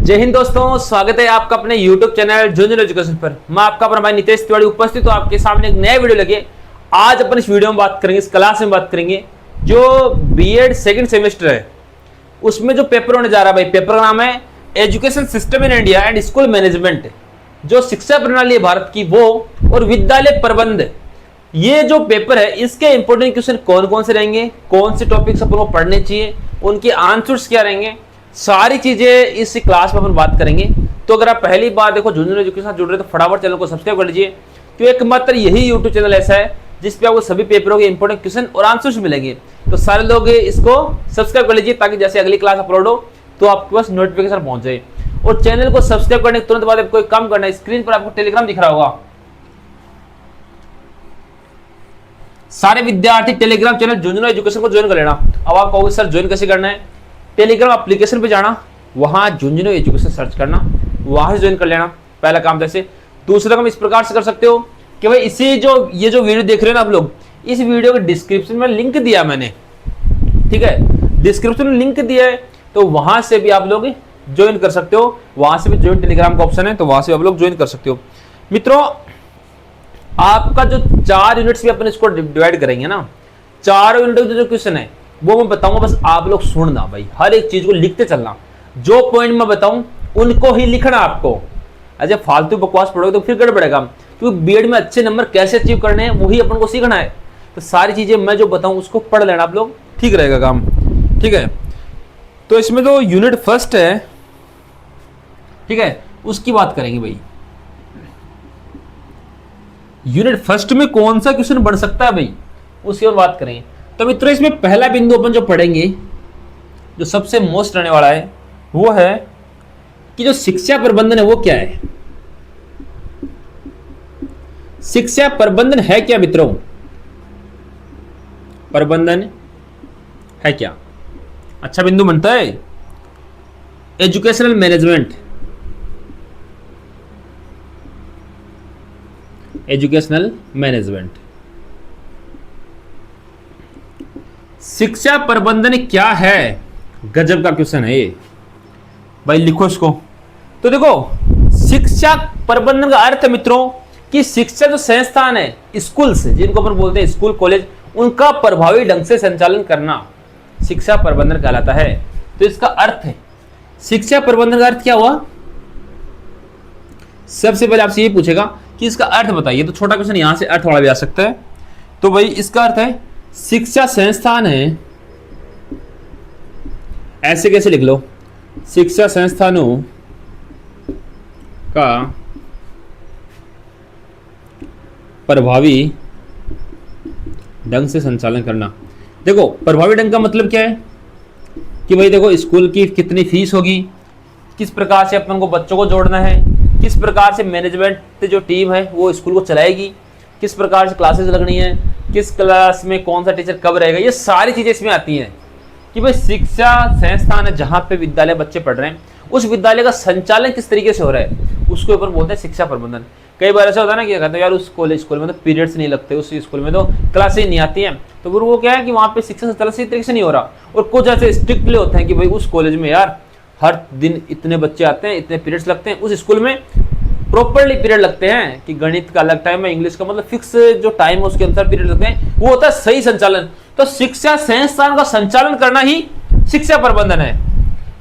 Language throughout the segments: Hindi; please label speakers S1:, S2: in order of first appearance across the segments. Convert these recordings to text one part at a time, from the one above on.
S1: जय हिंद दोस्तों, स्वागत है आपका अपने YouTube चैनल झुंझुनू एजुकेशन पर। मैं आपका अपना भाई नितेश तिवारी उपस्थित हूं आपके सामने एक नया वीडियो लगे। आज अपन इस वीडियो में बात करेंगे, इस क्लास में बात करेंगे जो बीएड सेकंड सेमेस्टर है उसमें जो पेपर होने जा रहा है भाई। पेपर का नाम है education system in India and school management, जो शिक्षा प्रणाली है भारत की वो और विद्यालय प्रबंध। ये जो पेपर है इसके इंपोर्टेंट क्वेश्चन कौन कौन से रहेंगे, कौन से टॉपिक्स अपन को पढ़ने चाहिए, उनके आंसर्स क्या रहेंगे, सारी चीजें इस क्लास में अपन बात करेंगे। तो अगर आप पहली बार देखो झुंझुनू एजुकेशन के साथ जुड़ रहे तो फटाफट चैनल को सब्सक्राइब कर लीजिए, क्योंकि एकमात्र यही यूट्यूब चैनल ऐसा है जिसपे आपको सभी पेपरों के इंपोर्टेंट क्वेश्चन और आंसर्स मिलेंगे। तो सारे लोग इसको सब्सक्राइब कर लीजिए ताकि जैसे अगली क्लास अपलोड हो तो आपके पास नोटिफिकेशन पहुंच जाए। और चैनल को सब्सक्राइब करने के तुरंत बाद आपको एक काम करना है, स्क्रीन पर आपको टेलीग्राम दिख रहा होगा। सारे विद्यार्थी टेलीग्राम चैनल झुंझुनू एजुकेशन को ज्वाइन कर लेना। अब आप कहोगे सर ज्वाइन कैसे करना है? टेलीग्राम एप्लीकेशन पे जाना, वहां झुंझुनू एजुकेशन सर्च करना, वहां से ज्वाइन कर लेना। पहला काम जैसे। दूसरा काम इस प्रकार से कर सकते हो कि भाई इसी ये जो वीडियो देख रहे हो ना आप लोग, इस वीडियो के डिस्क्रिप्शन में लिंक दिया मैंने, ठीक है, डिस्क्रिप्शन में लिंक दिया है, तो वहां से भी आप लोग ज्वाइन कर सकते हो। वहां से भी ज्वाइन टेलीग्राम का ऑप्शन है, तो वहां से आप लोग ज्वाइन कर सकते हो। मित्रों, आपका जो 4 यूनिट्स भी अपन इसको डिवाइड करेंगे ना, 4 यूनिट जो क्वेश्चन है वो मैं बताऊंगा, बस आप लोग सुनना भाई, हर एक चीज को लिखते चलना। जो पॉइंट मैं बताऊं उनको ही लिखना आपको। अजय फालतू बकवास पढ़ोगे तो फिर गड़बड़ेगा, क्योंकि बीएड में अच्छे नंबर कैसे अचीव करने हैं वही अपन को सीखना है। तो सारी चीजें मैं जो बताऊं उसको पढ़ लेना आप लोग, ठीक रहेगा काम, ठीक है। तो इसमें जो यूनिट फर्स्ट है, ठीक है, उसकी बात करेंगे भाई। यूनिट फर्स्ट में कौन सा क्वेश्चन बन सकता है भाई, उसकी और बात करेंगे। तो मित्रों, इसमें पहला बिंदु अपन जो पढ़ेंगे, जो सबसे मोस्ट रहने वाला है, वो है कि जो शिक्षा प्रबंधन है वो क्या है। शिक्षा प्रबंधन है क्या मित्रों? प्रबंधन है क्या? अच्छा बिंदु बनता है एजुकेशनल मैनेजमेंट। एजुकेशनल मैनेजमेंट, शिक्षा प्रबंधन क्या है? गजब का क्वेश्चन है ये भाई, लिखो इसको। तो देखो, शिक्षा प्रबंधन का अर्थ है मित्रों कि शिक्षा जो संस्थान है, स्कूल्स जिनको अपन बोलते हैं स्कूल कॉलेज, उनका प्रभावी ढंग से संचालन करना शिक्षा प्रबंधन कहलाता है। तो इसका अर्थ है, शिक्षा प्रबंधन का अर्थ क्या हुआ? सबसे पहले आपसे ये पूछेगा कि इसका अर्थ बताइए। तो छोटा क्वेश्चन यहां से अर्थ वाला भी आ सकता है। तो भाई इसका अर्थ है शिक्षा संस्थान है, ऐसे कैसे लिख लो, शिक्षा संस्थानों का प्रभावी ढंग से संचालन करना। देखो, प्रभावी ढंग का मतलब क्या है कि भाई देखो, स्कूल की कितनी फीस होगी, किस प्रकार से अपन को बच्चों को जोड़ना है, किस प्रकार से मैनेजमेंट जो टीम है वो स्कूल को चलाएगी, किस प्रकार से क्लासेस लगनी है, किस क्लास में कौन सा टीचर कब रहेगा, ये सारी चीजें इसमें आती हैं। कि भाई शिक्षा संस्थान है जहां पे विद्यालय बच्चे पढ़ रहे हैं, उस विद्यालय का संचालन किस तरीके से हो रहा है उसको ऊपर बोलते हैं शिक्षा प्रबंधन। कई बार ऐसा होता है ना कि कहते हैं यार उस स्कूल में तो पीरियड्स नहीं लगते, उस स्कूल में तो क्लासेस नहीं आती हैं, तो फिर वो क्या है कि वहाँ पे शिक्षा संचालन सही तरीके से नहीं हो रहा। और कुछ ऐसे स्ट्रिक्टली होते हैं कि भाई उस कॉलेज में यार हर दिन इतने बच्चे आते हैं, इतने पीरियड्स लगते हैं, उस स्कूल में प्रॉपरली पीरियड लगते हैं कि गणित का अलग टाइम है, इंग्लिश का, मतलब फिक्स जो टाइम है उसके अनुसार पीरियड लगते हैं, वो होता है सही संचालन। तो शिक्षा संस्थान का संचालन करना ही शिक्षा प्रबंधन है।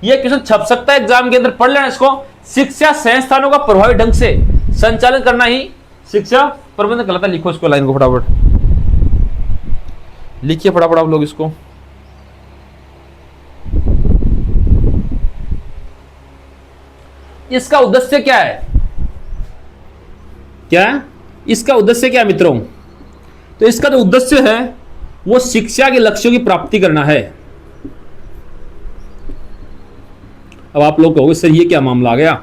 S1: यह क्वेश्चन छप सकता है एग्जाम के अंदर, पढ़ लेना इसको। शिक्षा संस्थानों का प्रभावी ढंग से संचालन करना ही शिक्षा प्रबंधन कहलाता है। लिखो इसको, लाइन को फटाफट लिखिए, फटाफट आप लोग इसको। इसका उद्देश्य क्या है? क्या इसका उद्देश्य क्या है मित्रों? तो इसका जो उद्देश्य है वो शिक्षा के लक्ष्यों की प्राप्ति करना है। अब आप लोग कहोगे सर ये क्या मामला आ गया,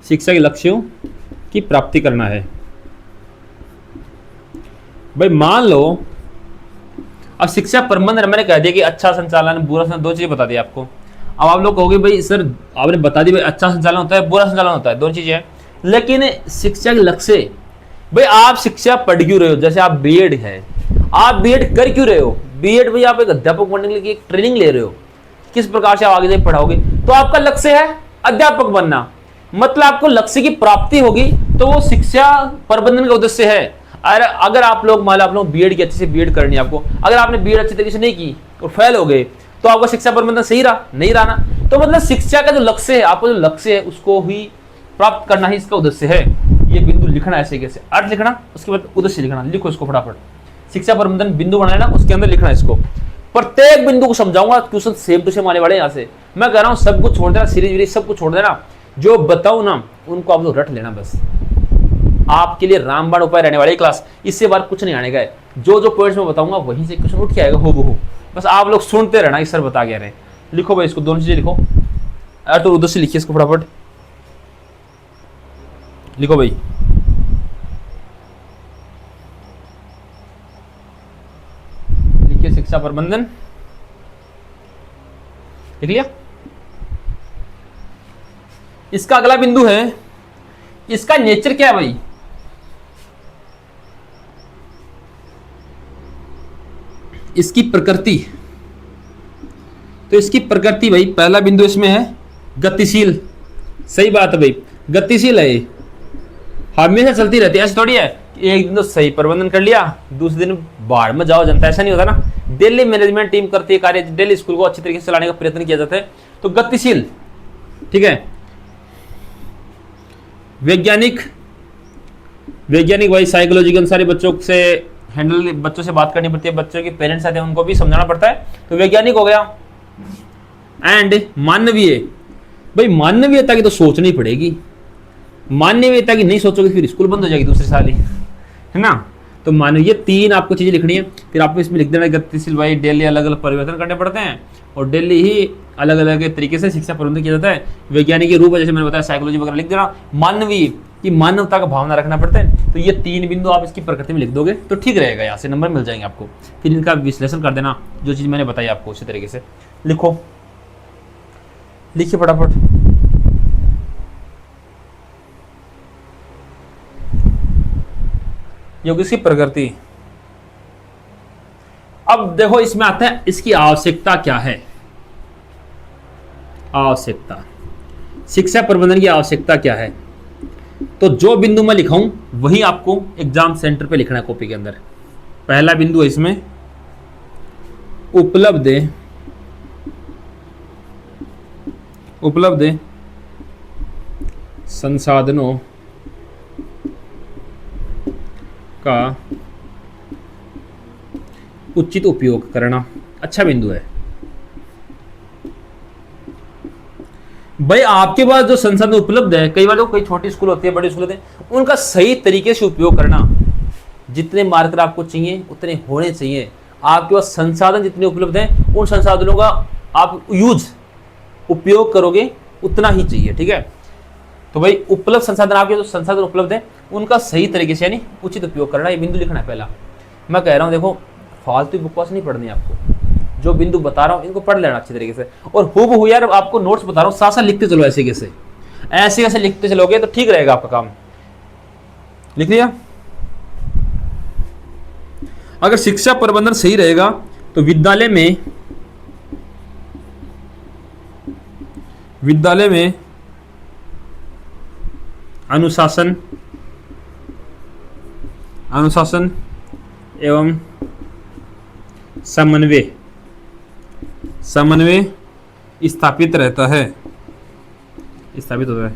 S1: शिक्षा के लक्ष्यों की प्राप्ति करना है। भाई मान लो अब शिक्षा प्रबंधन मैंने कह दिया कि अच्छा संचालन, बुरा संचालन, दो चीजें बता दी आपको। अब आप लोग कहोगे भाई सर आपने बता दी भाई अच्छा संचालन होता है, बुरा संचालन होता है, दोनों चीजें हैं, लेकिन शिक्षा के लक्ष्य, भाई आप शिक्षा पढ़ क्यों रहे हो? जैसे आप बीएड है, आप बीएड कर क्यों रहे हो? बीएड भाई आप एक अध्यापक बनने के लिए एक ट्रेनिंग ले रहे हो, किस प्रकार से आप आगे जाके पढ़ाओगे, तो आपका लक्ष्य है अध्यापक बनना, मतलब आपको लक्ष्य की प्राप्ति होगी तो वो शिक्षा प्रबंधन का उद्देश्य है। अगर आप लोग मान लो आप लोग बीएड की अच्छे से बीएड करनी है आपको, अगर आपने बीएड अच्छी तरीके से नहीं की और फेल हो गए तो आपका शिक्षा प्रबंधन सही रहा नहीं रहा ना। तो मतलब शिक्षा का जो लक्ष्य है, आपको जो लक्ष्य है उसको ही प्राप्त करना ही इसका उद्देश्य है। ये बिंदु लिखना ऐसे कैसे, अर्थ लिखना, उसके बाद उद्देश्य लिखना, लिखो इसको फटाफट। शिक्षा प्रबंधन बिंदु बनाना, उसके अंदर लिखना इसको। प्रत्येक बिंदु को समझाऊंगा, क्वेश्चन सेम टू सेम आने वाले यहाँ से। मैं कह रहा हूँ सब कुछ छोड़ देना, सीरीज वीरीज सब कुछ छोड़ देना, जो बताऊं ना उनको आप लोग रट लेना बस। आपके लिए रामबाण उपाय रहने वाली क्लास, इससे बार कुछ नहीं आने का है। जो जो पॉइंट्स मैं बताऊंगा वहीं से क्वेश्चन उठ के आएगा हो, बस आप लोग सुनते रहना। इस सर बता गया रहे। लिखो भाई इसको, दोनों चीजें लिखो। तो उधर से लिखिए इसको फटाफट, लिखो भाई। लिखिए शिक्षा प्रबंधन, लिख लिया। इसका अगला बिंदु है, इसका नेचर क्या है भाई? इसकी प्रकृति। तो इसकी प्रकृति भाई पहला बिंदु इसमें है गतिशील। सही बात है भाई, गतिशील है ये, हमेशा चलती रहती है। ऐसा थोड़ी है एक दिन तो सही प्रबंधन कर लिया, दूसरे दिन बाढ़ में जाओ जनता, ऐसा नहीं होता ना। डेली मैनेजमेंट टीम करती है कार्य, डेली स्कूल को अच्छी तरीके से चलाने का प्रयत्न किया जाता है। तो गतिशील, ठीक है। वैज्ञानिक, वैज्ञानिक भाई साइकोलॉजी के अनुसार बच्चों से हैंडल, बच्चों से बात करनी पड़ती है, बच्चों के पेरेंट्स आते हैं उनको भी समझाना पड़ता है, तो वैज्ञानिक हो गया। एंड मानवीय, भाई मानवीयता की तो सोचनी पड़ेगी, मानवीयता की नहीं सोचोगे फिर स्कूल बंद हो जाएगी दूसरे साल ही, है ना। तो मानवीय, तीन आपको चीजें लिखनी है। फिर आपको इसमें लिख देना गतिशील भाई डेली अलग अलग परिवर्तन करने पड़ते हैं और डेली ही अलग अलग तरीके से शिक्षा प्रबंधन किया जाता है। वैज्ञानिक रूप है, जैसे मैंने बताया साइकोलॉजी वगैरह लिख देना। मानवीय की मानवता का भावना रखना पड़ता है। तो ये तीन बिंदु आप इसकी प्रकृति में लिख दोगे तो ठीक रहेगा, यहाँ से नंबर मिल जाएंगे आपको। फिर इनका विश्लेषण कर देना, जो चीज़ मैंने बताई आपको उसी तरीके से लिखो। लिखिए फटाफट। योगी की प्रकृति। अब देखो इसमें आता है इसकी आवश्यकता क्या है। आवश्यकता, शिक्षा प्रबंधन की आवश्यकता क्या है। तो जो बिंदु मैं लिखाऊं वही आपको एग्जाम सेंटर पे लिखना है कॉपी के अंदर। पहला बिंदु है इसमें उपलब्ध संसाधनों का उचित उपयोग करना। अच्छा बिंदु है भाई। आपके पास जो संसाधन उपलब्ध है, कई बार जो कई छोटी स्कूल होती है, बड़ी स्कूल होती है, उनका सही तरीके से उपयोग करना। जितने मार्कर आपको चाहिए उतने होने चाहिए। आपके पास संसाधन जितने उपलब्ध हैं उन संसाधनों का आप उपयोग करोगे उतना ही चाहिए, ठीक है। तो भाई उपलब्ध संसाधन, आपके जो संसाधन उपलब्ध है उनका सही तरीके से यानी उचित उपयोग करना, ये बिंदु लिखना है पहला। मैं कह रहा हूँ देखो फालतू बकवास नहीं पढ़नी आपको, जो बिंदु बता रहा हूँ इनको पढ़ लेना अच्छी तरीके से। और हूबहू यार आपको नोट्स बता रहा हूँ, साथ साथ लिखते चलो, ऐसे कैसे लिखते चलोगे तो ठीक रहेगा आपका काम। लिख लिया। अगर शिक्षा प्रबंधन सही रहेगा तो विद्यालय में अनुशासन एवं समन्वय स्थापित रहता है, स्थापित होता है।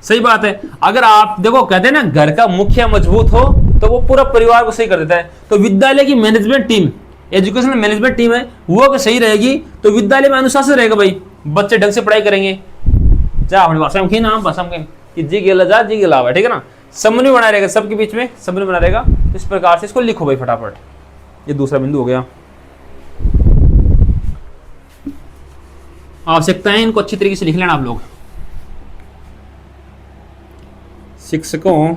S1: सही बात है। अगर आप देखो कहते हैं ना घर का मुखिया मजबूत हो तो वो पूरा परिवार को सही कर देता है। तो विद्यालय की management team, education management team है वो अगर सही रहेगी तो विद्यालय में अनुशासन रहेगा भाई, बच्चे ढंग से पढ़ाई करेंगे। जा अपनी भाषा में ना भाषा में कि जी गेला जा जी गेला हुआ, ठीक है ना। समन्वय बना रहेगा, सबके बीच में समन्वय बना रहेगा। इस प्रकार से इसको लिखो भाई फटाफट। ये दूसरा बिंदु हो गया। आवश्यकताएं इनको अच्छी तरीके से लिख लेना आप लोग। शिक्षकों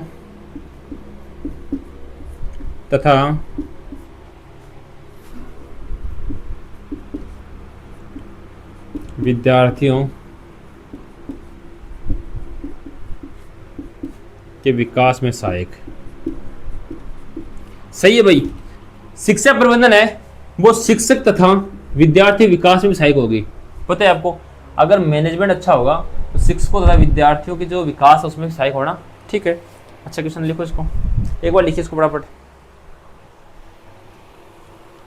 S1: तथा विद्यार्थियों के विकास में सहायक। सही है भाई। शिक्षा प्रबंधन है वो शिक्षक तथा विद्यार्थी विकास में सहायक होगी। पता है आपको, अगर मैनेजमेंट अच्छा होगा तो शिक्षकों तथा विद्यार्थियों के जो विकास है उसमें सहायक होना। ठीक है, अच्छा क्वेश्चन लिखो इसको, एक बार लिखिए इसको फटाफट,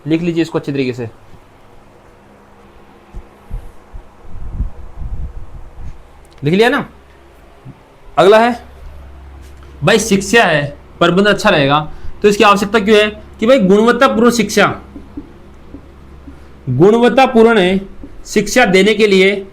S1: लिख लीजिए इसको अच्छी तरीके से। लिख लिया ना। अगला है भाई शिक्षा है, प्रबंधन अच्छा रहेगा तो इसकी आवश्यकता क्यों है कि भाई गुणवत्तापूर्ण शिक्षा देने के लिए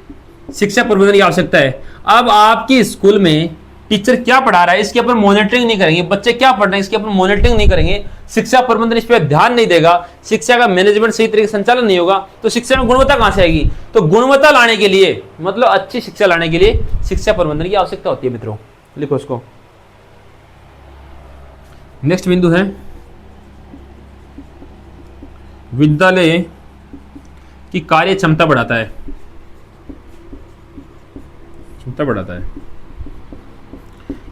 S1: शिक्षा प्रबंधन की आवश्यकता है। अब आपके स्कूल में टीचर क्या पढ़ा रहा है इसकी अपन मॉनिटरिंग नहीं करेंगे, बच्चे क्या पढ़ रहे हैं इसकी अपन मॉनिटरिंग नहीं करेंगे, शिक्षा प्रबंधन इस पर ध्यान नहीं देगा, शिक्षा का मैनेजमेंट सही तरीके से संचालन नहीं होगा, तो शिक्षा में गुणवत्ता कहां से आएगी। तो गुणवत्ता लाने के लिए मतलब अच्छी शिक्षा लाने के लिए शिक्षा प्रबंधन की आवश्यकता होती है मित्रों, लिखो इसको। नेक्स्ट बिंदु है विद्यालय की कार्य क्षमता बढ़ाता है,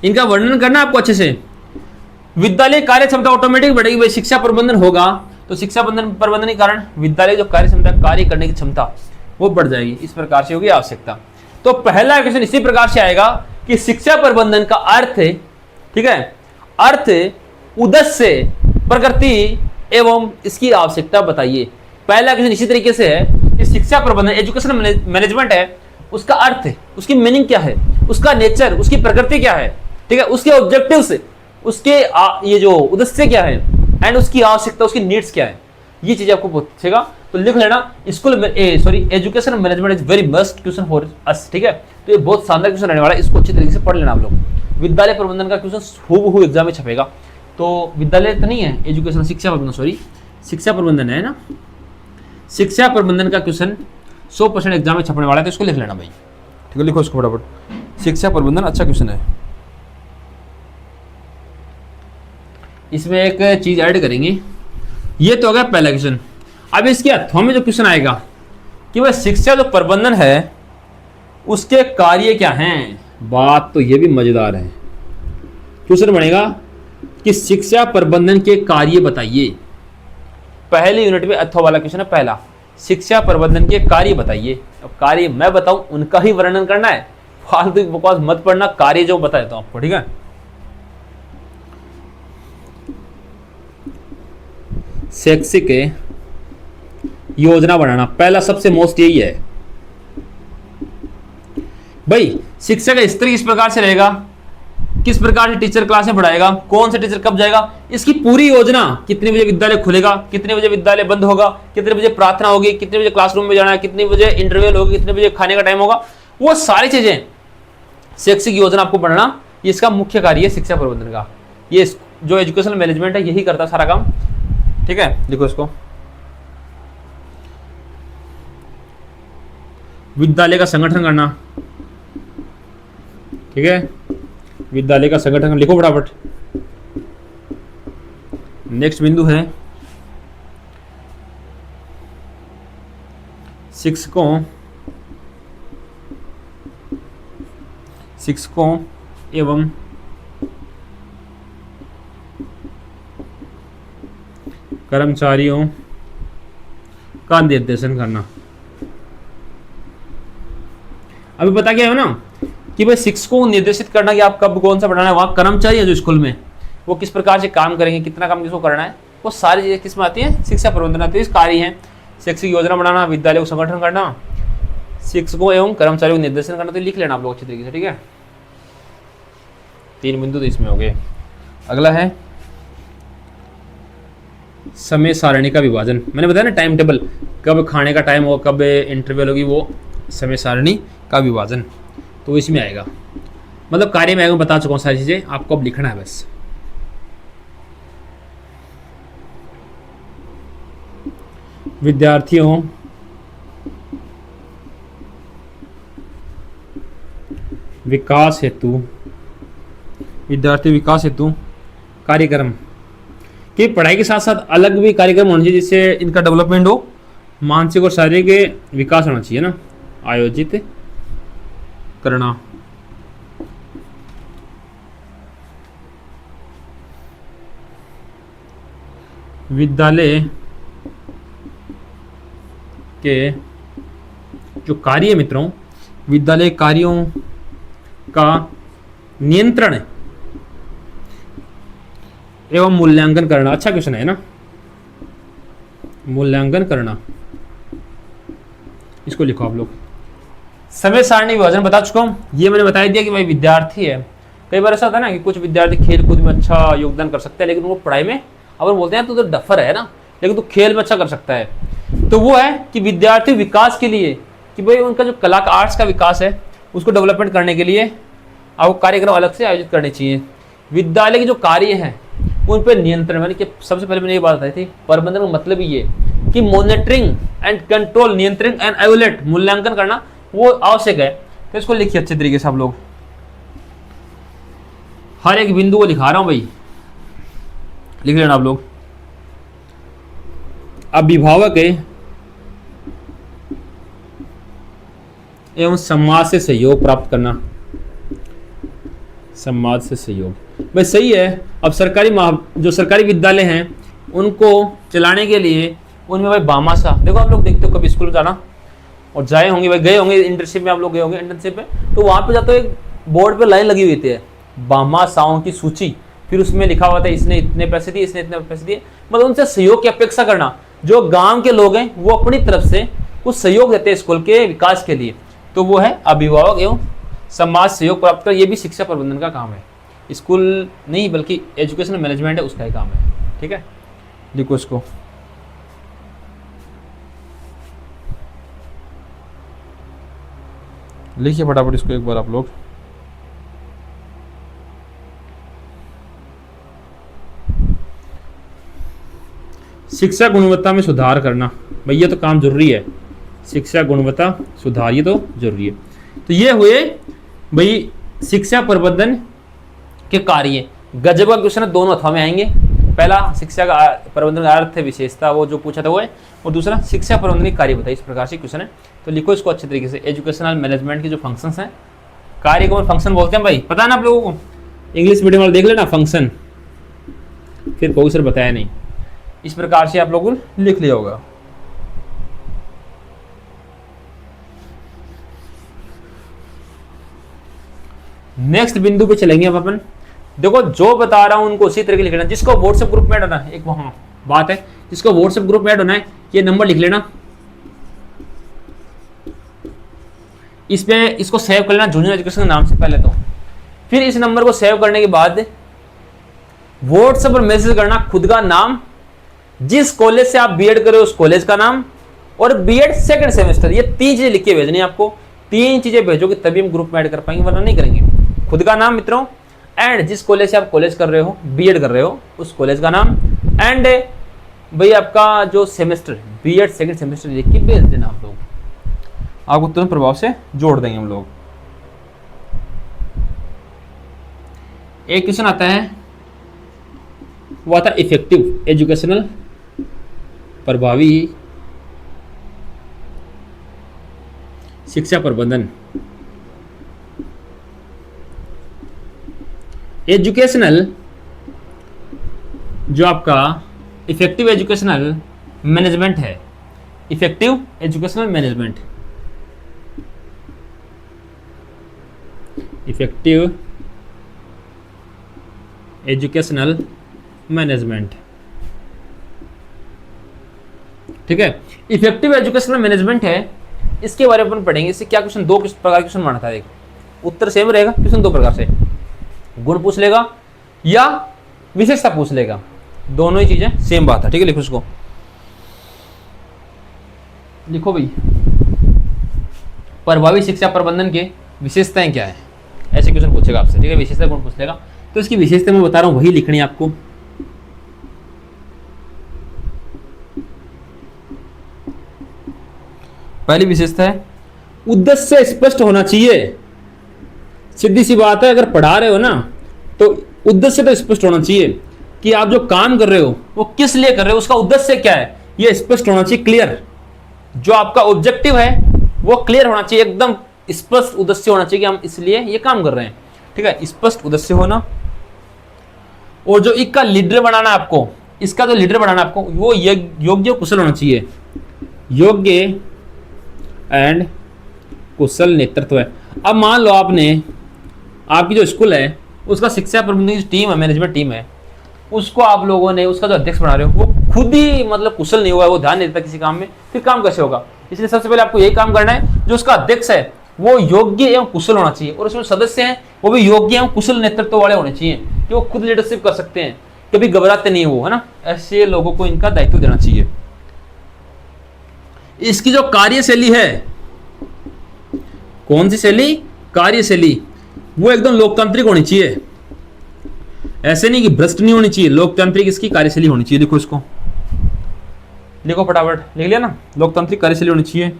S1: इनका वर्णन करना आपको अच्छे से। विद्यालय कार्य क्षमता ऑटोमेटिक बढ़ेगी भाई, शिक्षा प्रबंधन होगा तो शिक्षा प्रबंधन के कारण विद्यालय जो कार्य क्षमता, कार्य करने की क्षमता वो बढ़ जाएगी, इस प्रकार से होगी आवश्यकता। तो पहला क्वेश्चन इसी प्रकार से आएगा कि शिक्षा प्रबंधन का अर्थ, ठीक है, अर्थ, उद्देश्य, प्रकृति एवं इसकी आवश्यकता बताइए। पहला क्वेश्चन इसी तरीके से है कि शिक्षा प्रबंधन एजुकेशन मैनेजमेंट है, उसका अर्थ, उसकी मीनिंग क्या है, उसका नेचर, उसकी प्रकृति क्या है, ठीक है, उसके ऑब्जेक्टिव्स, उसके ये जो उद्देश्य क्या है एंड उसकी आवश्यकता, उसकी नीड्स क्या है, ये चीज आपको पूछेगा। तो लिख लेना school education management is very must question for us, ठीक है। तो ये बहुत शानदार क्वेश्चन रहने वाला है, इसको अच्छी तरीके से पढ़ लेना आप लोग। विद्यालय प्रबंधन का क्वेश्चन हूबहू एग्जाम में छपेगा, तो विद्यालय तो नहीं है, एजुकेशन शिक्षा प्रबंधन, शिक्षा प्रबंधन है ना, शिक्षा प्रबंधन का क्वेश्चन 100% एग्जाम में छपने वाला है, तो इसको लिख लेना भाई, ठीक है, लिखो इसको फटाफट। शिक्षा प्रबंधन अच्छा क्वेश्चन है। इसमें एक चीज ऐड करेंगे, ये तो हो गया पहला क्वेश्चन। अब इसके अर्थों में जो क्वेश्चन आएगा कि वह शिक्षा जो प्रबंधन है उसके कार्य क्या हैं, बात तो ये भी मजेदार है। क्वेश्चन बनेगा कि शिक्षा प्रबंधन के कार्य बताइए। पहले यूनिट में अथवा वाला क्वेश्चन है पहला, शिक्षा प्रबंधन के कार्य बताइए। अब कार्य मैं बताऊं उनका ही वर्णन करना है, फालतू की बकवास मत पढ़ना, कार्य जो बता देता हूं आपको, ठीक है। शैक्षिक योजना बनाना, पहला सबसे मोस्ट यही है भाई। शिक्षा का स्तर किस प्रकार से रहेगा, किस प्रकार से टीचर क्लास में पढ़ाएगा, कौन सा टीचर कब जाएगा, इसकी पूरी योजना, कितने बजे विद्यालय खुलेगा, कितने बजे विद्यालय बंद होगा, कितने बजे प्रार्थना होगी, कितने बजे क्लासरूम में जाना है, कितने बजे इंटरवल होगी, कितने बजे खाने का टाइम होगा, वो सारी चीजें शैक्षिक योजना आपको पढ़ना, ये इसका मुख्य कार्य है शिक्षा प्रबंधन का। ये जो एजुकेशन मैनेजमेंट है यही करता सारा काम, ठीक है, लिखो इसको। विद्यालय का संगठन करना, ठीक है, विद्यालय का संगठन लिखो फटाफट। नेक्स्ट बिंदु है शिक्षकों एवं कर्मचारियों का निर्देशन करना। अभी पता क्या है ना कि भाई शिक्षकों को निर्देशित करना कि आप कब कौन सा पढ़ाना है, वहाँ कर्मचारी है जो स्कूल में वो किस प्रकार से काम करेंगे, कितना काम किसको करना है, वो सारी चीजें किस में आती है, शिक्षा प्रबंधन आती है। इस कार्य है शैक्षिक योजना बनाना, विद्यालय को संगठन करना, शिक्षकों एवं कर्मचारियों को निर्देशन करना। तो लिख लेना आप लोग अच्छी तरीके से, ठीक है। 3 बिंदु तो इसमें हो गए। अगला है समय सारणी का विभाजन। मैंने बताया ना टाइम टेबल, कब खाने का टाइम होगा, कब इंटरवल होगी, वो समय सारणी का विभाजन तो इसमें आएगा, मतलब कार्य में आएगा। बता चुका हूँ सारी चीजें, आपको अब लिखना है बस। विद्यार्थियों विकास हेतु कार्यक्रम कि पढ़ाई के साथ साथ अलग भी कार्यक्रम होना चाहिए जिससे इनका डेवलपमेंट हो, मानसिक और शारीरिक विकास होना चाहिए ना, आयोजित करना। विद्यालय के जो कार्य मित्रों विद्यालय कार्यों का नियंत्रण एवं मूल्यांकन करना। अच्छा क्वेश्चन है ना, मूल्यांकन करना, इसको लिखो आप लोग। समय सारणी विभाजन बता चुका हूं, ये मैंने बता दिया कि भाई विद्यार्थी है, कई बार ऐसा होता है ना कि कुछ विद्यार्थी खेल कूद में अच्छा योगदान कर सकते हैं, लेकिन वो पढ़ाई में अब बोलते हैं तू तो डफर है ना, लेकिन तू खेल में अच्छा कर सकता है। तो वो है कि विद्यार्थी विकास के लिए, कि भाई उनका जो कला का आर्ट्स का विकास है उसको डेवलपमेंट करने के लिए आपको कार्यक्रम अलग से आयोजित करने चाहिए। विद्यालय के जो कार्य हैं उन पर नियंत्रण, मैंने कि सबसे पहले मैंने ये बात बताई थी, प्रबंधन का मतलब ही ये कि मॉनिटरिंग एंड कंट्रोल, नियंत्रण एंड एवेल्यूएट, मूल्यांकन करना वो आवश्यक है। तो इसको लिखिए अच्छे तरीके से आप लोग, हर एक बिंदु को लिखा रहा हूं भाई, लिख लेना आप लोग। अभिभावक एवं समाज से सहयोग प्राप्त करना, समाज से सहयोग भाई सही है। अब जो सरकारी विद्यालय हैं उनको चलाने के लिए उनमें भाई भामाशाह, देखो आप लोग देखते हो कभी स्कूल जाना और जाए होंगे भाई, गए होंगे इंटर्नशिप में, आप लोग गए होंगे इंटर्नशिप में, तो वहां पे जाते एक बोर्ड पे लाइन लगी हुई थी भामाशाहों की सूची, फिर उसमें लिखा हुआ था इसने इतने पैसे दिए, इसने इतने पैसे दिए, मतलब उनसे सहयोग की अपेक्षा करना। जो गांव के लोग हैं वो अपनी तरफ से कुछ सहयोग देते हैं स्कूल के विकास के लिए, तो वो है अभिभावक एवं समाज सहयोग प्राप्त कर। ये भी शिक्षा प्रबंधन का काम है, स्कूल नहीं बल्कि एजुकेशन मैनेजमेंट है उसका ही काम है। ठीक है, लिखो इसको। लिखिए फटाफट इसको एक बार आप लोग। शिक्षा गुणवत्ता में सुधार करना, भाई ये तो काम जरूरी है, शिक्षा गुणवत्ता सुधार ये तो जरूरी है। तो ये हुए भाई शिक्षा प्रबंधन के कार्य। गजब का क्वेश्चन है, दोनों अथवा में आएंगे। पहला शिक्षा का प्रबंधन का अर्थ विशेषता, वो जो पूछा था वो है, और दूसरा शिक्षा प्रबंधन के कार्य बताइए, इस प्रकार से क्वेश्चन है। तो लिखो इसको अच्छे तरीके से। एजुकेशनल मैनेजमेंट के जो फंक्शंस हैं, कार्य को फंक्शन बोलते हैं भाई, पता है ना आप लोगों को, इंग्लिश मीडियम वाले देख लेना फंक्शन, फिर कोई सर बताया नहीं, इस प्रकार से आप लोगों को लिख लिया होगा। नेक्स्ट बिंदु पे चलेंगे अब अपन। देखो जो बता रहा हूं उनको उसी तरीके लिख लेना। जिसको व्हाट्सएप ग्रुप में ऐड होना है, एक वहां बात है, जिसको व्हाट्सएप ग्रुप में ऐड होना है ये नंबर लिख लेना, इस पे इसको सेव कर लेना जूनियर एजुकेशन के नाम से पहले तो। फिर इस नंबर को सेव करने के बाद व्हाट्सएप पर मैसेज करना खुद का नाम, जिस कॉलेज से आप बीएड कर रहे हो उस कॉलेज का नाम, और बीएड सेकंड सेमेस्टर, ये 3 चीजें लिख के भेजनी है आपको। 3 चीजें भेजोगे तभी हम ग्रुप में ऐड कर पाएंगे, वरना नहीं करेंगे। खुद का नाम मित्रों, एंड जिस कॉलेज से आप कॉलेज कर रहे हो, बीएड कर रहे हो उस कॉलेज का नाम, एंड भाई आपका जो सेमेस्टर बीएड सेकंड सेमेस्टर लिख के भेज देना आप लोग, आपको तुरंत प्रभाव से जोड़ देंगे हम लोग। एक क्वेश्चन आता है, वो आता है इफेक्टिव एजुकेशनल, प्रभावी शिक्षा प्रबंधन। एजुकेशनल जो आपका इफेक्टिव एजुकेशनल मैनेजमेंट है, effective educational management, effective educational management, ठीक है। इफेक्टिव एजुकेशनल मैनेजमेंट है, इसके बारे में अपन पढ़ेंगे। इससे क्या क्वेश्चन, 2 प्रकार के क्वेश्चन माना था, देखो उत्तर सेम रहेगा, क्वेश्चन 2 प्रकार से, गुण पूछ लेगा या विशेषता पूछ लेगा, दोनों ही चीजें सेम बात है। ठीक है, लिखो इसको, लिखो भाई, प्रभावी शिक्षा प्रबंधन के विशेषताएं क्या है, ऐसे क्वेश्चन पूछेगा आपसे। ठीक है, विशेषता गुण पूछ लेगा, तो इसकी विशेषता मैं बता रहा हूं, वही लिखनी है आपको। पहली विशेषता है उद्देश्य स्पष्ट होना चाहिए। सीधी सी बात है, अगर पढ़ा रहे हो ना तो उद्देश्य तो स्पष्ट होना चाहिए कि आप जो काम कर रहे हो वो किस लिए कर रहे हो, उसका उद्देश्य क्या है, ये स्पष्ट होना चाहिए, क्लियर। जो आपका ऑब्जेक्टिव है वो क्लियर होना चाहिए, एकदम स्पष्ट उद्देश्य होना चाहिए कि हम इसलिए ये काम कर रहे हैं। ठीक है, स्पष्ट उद्देश्य होना। और जो इसका लीडर बनाना है आपको, इसका जो लीडर बनाना है आपको, वो योग्य कुशल होना चाहिए, योग्य एंड कुशल नेतृत्व है। अब मान लो आपकी जो स्कूल है उसका शिक्षा प्रबंधन की टीम है, मैनेजमेंट टीम है, उसको आप लोगों ने उसका जो अध्यक्ष बना रहे हो वो खुद ही मतलब कुशल नहीं हुआ, वो ध्यान नहीं देता किसी काम में, फिर काम कैसे होगा। इसलिए सबसे पहले आपको यही काम करना है, जो उसका अध्यक्ष है वो योग्य एवं कुशल होना चाहिए, और उसमें सदस्य हैं वो भी योग्य एवं कुशल नेतृत्व वाले होने चाहिए कि वो खुद लीडरशिप कर सकते हैं, कभी घबराते नहीं वो, है ना। ऐसे लोगों को इनका दायित्व देना चाहिए। इसकी जो कार्यशैली है, कौन सी शैली, कार्यशैली, वो एकदम लोकतांत्रिक होनी चाहिए। ऐसे नहीं कि भ्रष्ट नहीं होनी चाहिए, लोकतांत्रिक इसकी कार्यशैली होनी चाहिए। देखो इसको, देखो फटाफट लिख लिया ना, लोकतांत्रिक कार्यशैली होनी चाहिए।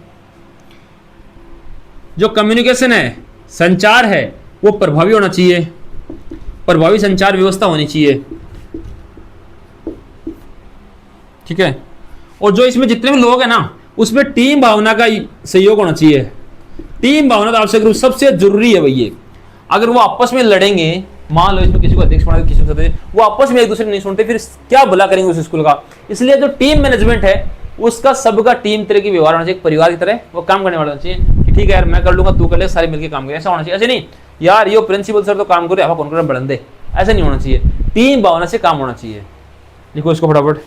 S1: जो कम्युनिकेशन है, संचार है, वो प्रभावी होना चाहिए, प्रभावी संचार व्यवस्था होनी चाहिए, ठीक है। और जो इसमें जितने भी लोग हैं ना, उसमें टीम भावना का सहयोग होना चाहिए। टीम भावना तो आवश्यक रूप सबसे जरूरी है भैया। अगर वो आपस में लड़ेंगे, मान लो इसमें किसी को अध्यक्ष बना, किसी को सदस्य, वो आपस में एक दूसरे नहीं सुनते, फिर क्या भला करेंगे उस स्कूल का। इसलिए जो टीम मैनेजमेंट है उसका सबका टीम तरह की व्यवहार होना चाहिए, परिवार की तरह वो काम करने वाला होना चाहिए कि ठीक है यार मैं कर लूंगा, तू कर ले, सारे मिलकर काम करें, ऐसा होना चाहिए। ऐसे नहीं यार ये प्रिंसिपल सर तो काम करे, आप कौन कर बढ़न दे, ऐसा नहीं होना चाहिए। टीम भावना से काम होना चाहिए। देखो इसको फटाफट,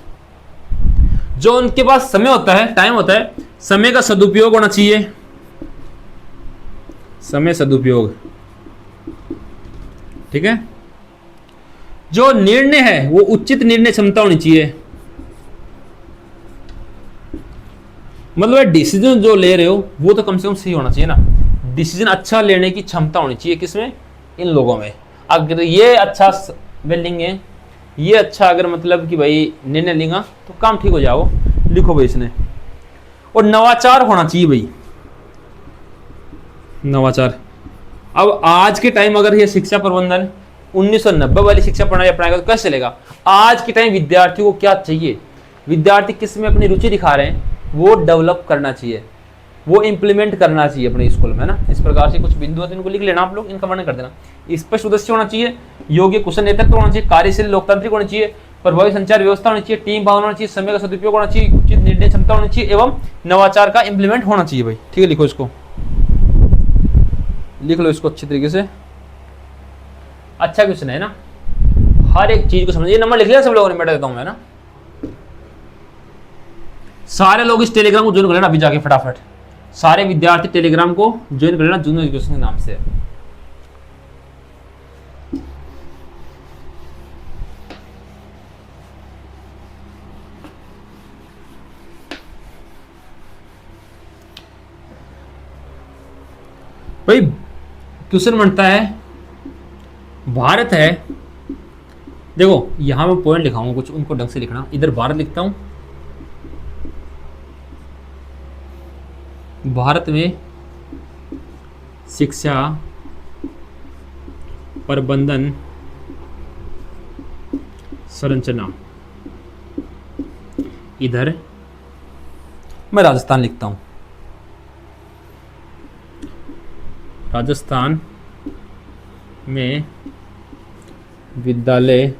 S1: जो उनके पास समय होता है, टाइम होता है, समय का सदुपयोग होना चाहिए, समय सदुपयोग, ठीक है। जो निर्णय है वो उचित निर्णय क्षमता होनी चाहिए, मतलब डिसीजन जो ले रहे हो वो तो कम से कम सही होना चाहिए ना। डिसीजन अच्छा लेने की क्षमता होनी चाहिए किसमें, इन लोगों में। अगर ये अच्छा बिल्डिंग है, ये अच्छा अगर मतलब कि भाई निर्णय लेगा तो काम ठीक हो जाओ। लिखो भाई इसने। और नवाचार होना चाहिए भाई, नवाचार। अब आज के टाइम अगर ये शिक्षा प्रबंधन 1990 वाली शिक्षा प्रणाली अपनाएगा तो कैसे चलेगा। आज के टाइम विद्यार्थियों को क्या चाहिए, विद्यार्थी किस में अपनी रुचि दिखा रहे हैं वो डेवलप करना चाहिए, वो इंप्लीमेंट करना चाहिए अपने स्कूल में, है ना। इस प्रकार से कुछ बिंदु इनको लिख लेना आप लोग, इनका वर्णन कर देना। स्पष्ट उद्देश्य होना चाहिए, योग्य कुशल नेतृत्व होना चाहिए, कार्यशील लोकतांत्रिक होनी चाहिए, प्रभावी संचार व्यवस्था होनी चाहिए, टीम भावना होना चाहिए, समय का सदुपयोग होना चाहिए, उचित निर्णय क्षमता होनी चाहिए एवं नवाचार का इंप्लीमेंट होना चाहिए भाई। ठीक है, लिखो इसको, लिख लो इसको अच्छी तरीके से। अच्छा क्वेश्चन है ना, हर एक चीज को समझिए। नंबर लिख लिया सब लोगों ने, बैठा देता हूं मैं ना। सारे लोग इस टेलीग्राम को ज्वाइन कर लेना अभी जाके फटाफट, सारे विद्यार्थी टेलीग्राम को ज्वाइन कर लेना जूनियर एजुकेशन के नाम से। भाई क्वेश्चन बनता है, भारत है, देखो यहां मैं पॉइंट लिखाऊंगा कुछ, उनको ढंग से लिखना। इधर भारत लिखता हूं, भारत में शिक्षा प्रबंधन संरचना, इधर मैं राजस्थान लिखता हूं, राजस्थान में विद्यालय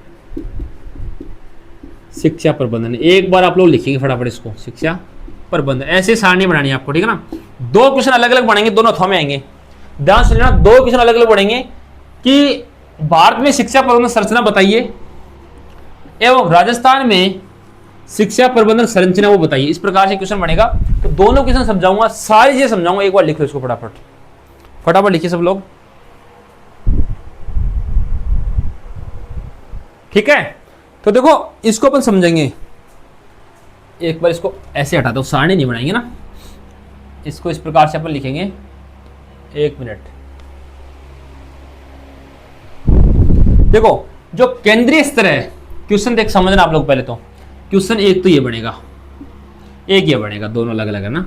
S1: शिक्षा प्रबंधन। एक बार आप लोग लिखेंगे फटाफट इसको, शिक्षा प्रबंधन, ऐसे सारणी बनानी है आपको, ठीक है ना। दो क्वेश्चन अलग अलग बनेंगे, दोनों अथवा में आएंगे, ध्यान से लेना। दो क्वेश्चन अलग अलग पढ़ेंगे कि भारत में शिक्षा प्रबंधन संरचना बताइए एवं राजस्थान में शिक्षा प्रबंधन संरचना वो बताइए। इस प्रकार से क्वेश्चन बनेगा, तो दोनों क्वेश्चन समझाऊंगा, सारी चीजें समझाऊंगा। एक बार लिख लो इसको फटाफट, फटाफट लिखिए सब लोग, ठीक है। तो देखो इसको अपन समझेंगे, एक बार इसको ऐसे हटा दो, सारणी नहीं बनाएंगे ना, इसको इस प्रकार से अपन लिखेंगे। एक मिनट, देखो जो केंद्रीय स्तर है, क्वेश्चन देख समझना आप लोग पहले तो। क्वेश्चन एक तो ये बनेगा, एक ये बनेगा, दोनों अलग अलग है ना,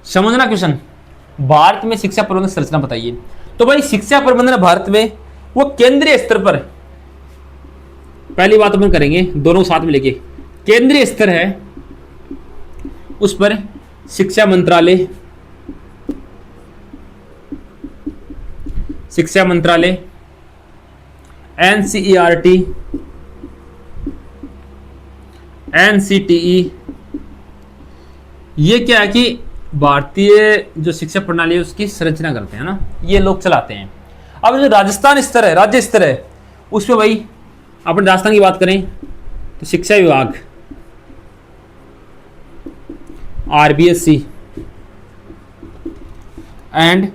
S1: समझना क्वेश्चन। भारत में शिक्षा प्रबंधन संरचना बताइए। तो भाई शिक्षा प्रबंधन भारत में वो केंद्रीय स्तर पर, पहली बात अपन करेंगे दोनों साथ में लेके, केंद्रीय स्तर है उस पर शिक्षा मंत्रालय, शिक्षा मंत्रालय, एनसीईआरटी, एनसीटीई, ये क्या है कि भारतीय जो शिक्षा प्रणाली है उसकी संरचना करते हैं ना, ये लोग चलाते हैं। अब जो राजस्थान स्तर है, राज्य स्तर है, उसमें भाई अपन राजस्थान की बात करें तो शिक्षा विभाग RBSC एंड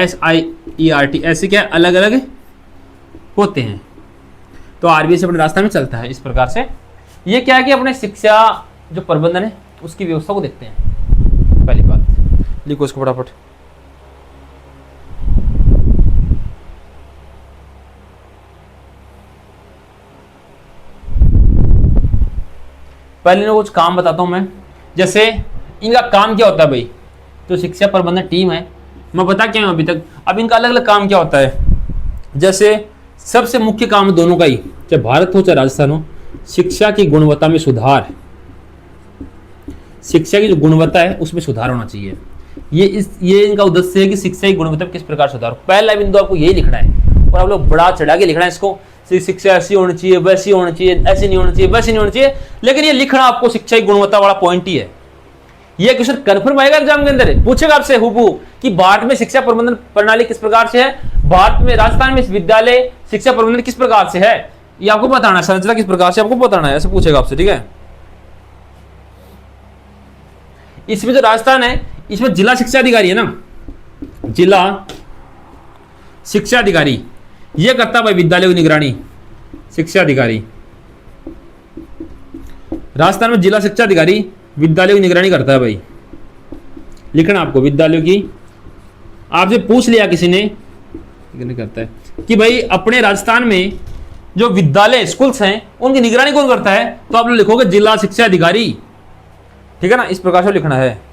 S1: SIERT ऐसे क्या अलग अलग होते हैं। तो RBSC अपने राजस्थान में चलता है इस प्रकार से। ये क्या है कि अपने शिक्षा जो प्रबंधन है उसकी व्यवस्था को देखते हैं। पहली बात लिखो इसको फटाफट। पहले कुछ काम बताता हूं मैं, जैसे इनका काम क्या होता है भाई, जो शिक्षा प्रबंधन टीम है, मैं बता क्या हूं अभी तक। अब इनका अलग अलग काम क्या होता है, जैसे सबसे मुख्य काम दोनों का ही, चाहे भारत हो चाहे राजस्थान हो, शिक्षा की गुणवत्ता में सुधार। शिक्षा की जो गुणवत्ता है उसमें सुधार होना चाहिए। ये इनका उद्देश्य है कि शिक्षा की गुणवत्ता किस प्रकार सुधार। पहला बिंदु आपको यही लिखना है और आप लोग बड़ा चढ़ा के लिखना है इसको। शिक्षा ऐसी होनी चाहिए, वैसी होनी चाहिए, ऐसी नहीं होनी चाहिए, वैसी नहीं होनी चाहिए, लेकिन ये लिखना आपको शिक्षा की गुणवत्ता वाला पॉइंट ही है। ये क्वेश्चन कन्फर्म आएगा एग्जाम के अंदर, पूछेगा आपसे हुबहू कि भारत में शिक्षा प्रबंधन प्रणाली किस प्रकार से है, भारत में राजस्थान में विद्यालय शिक्षा प्रबंधन किस प्रकार से है, ये आपको बताना है। संरचना किस प्रकार से आपको बताना है, ऐसे पूछेगा आपसे, ठीक है। इसमें जो राजस्थान है इसमें जिला शिक्षा अधिकारी है ना, जिला शिक्षा अधिकारी ये करता है भाई विद्यालय की निगरानी। शिक्षा अधिकारी राजस्थान में जिला शिक्षा अधिकारी विद्यालय की निगरानी करता है भाई। लिखना आपको विद्यालयों की, आपसे पूछ लिया किसी ने करता है कि भाई अपने राजस्थान में जो विद्यालय स्कूल्स हैं उनकी निगरानी कौन करता है, तो आप लोग लिखोगे जिला शिक्षा अधिकारी, ठीक है ना, इस प्रकार से लिखना है।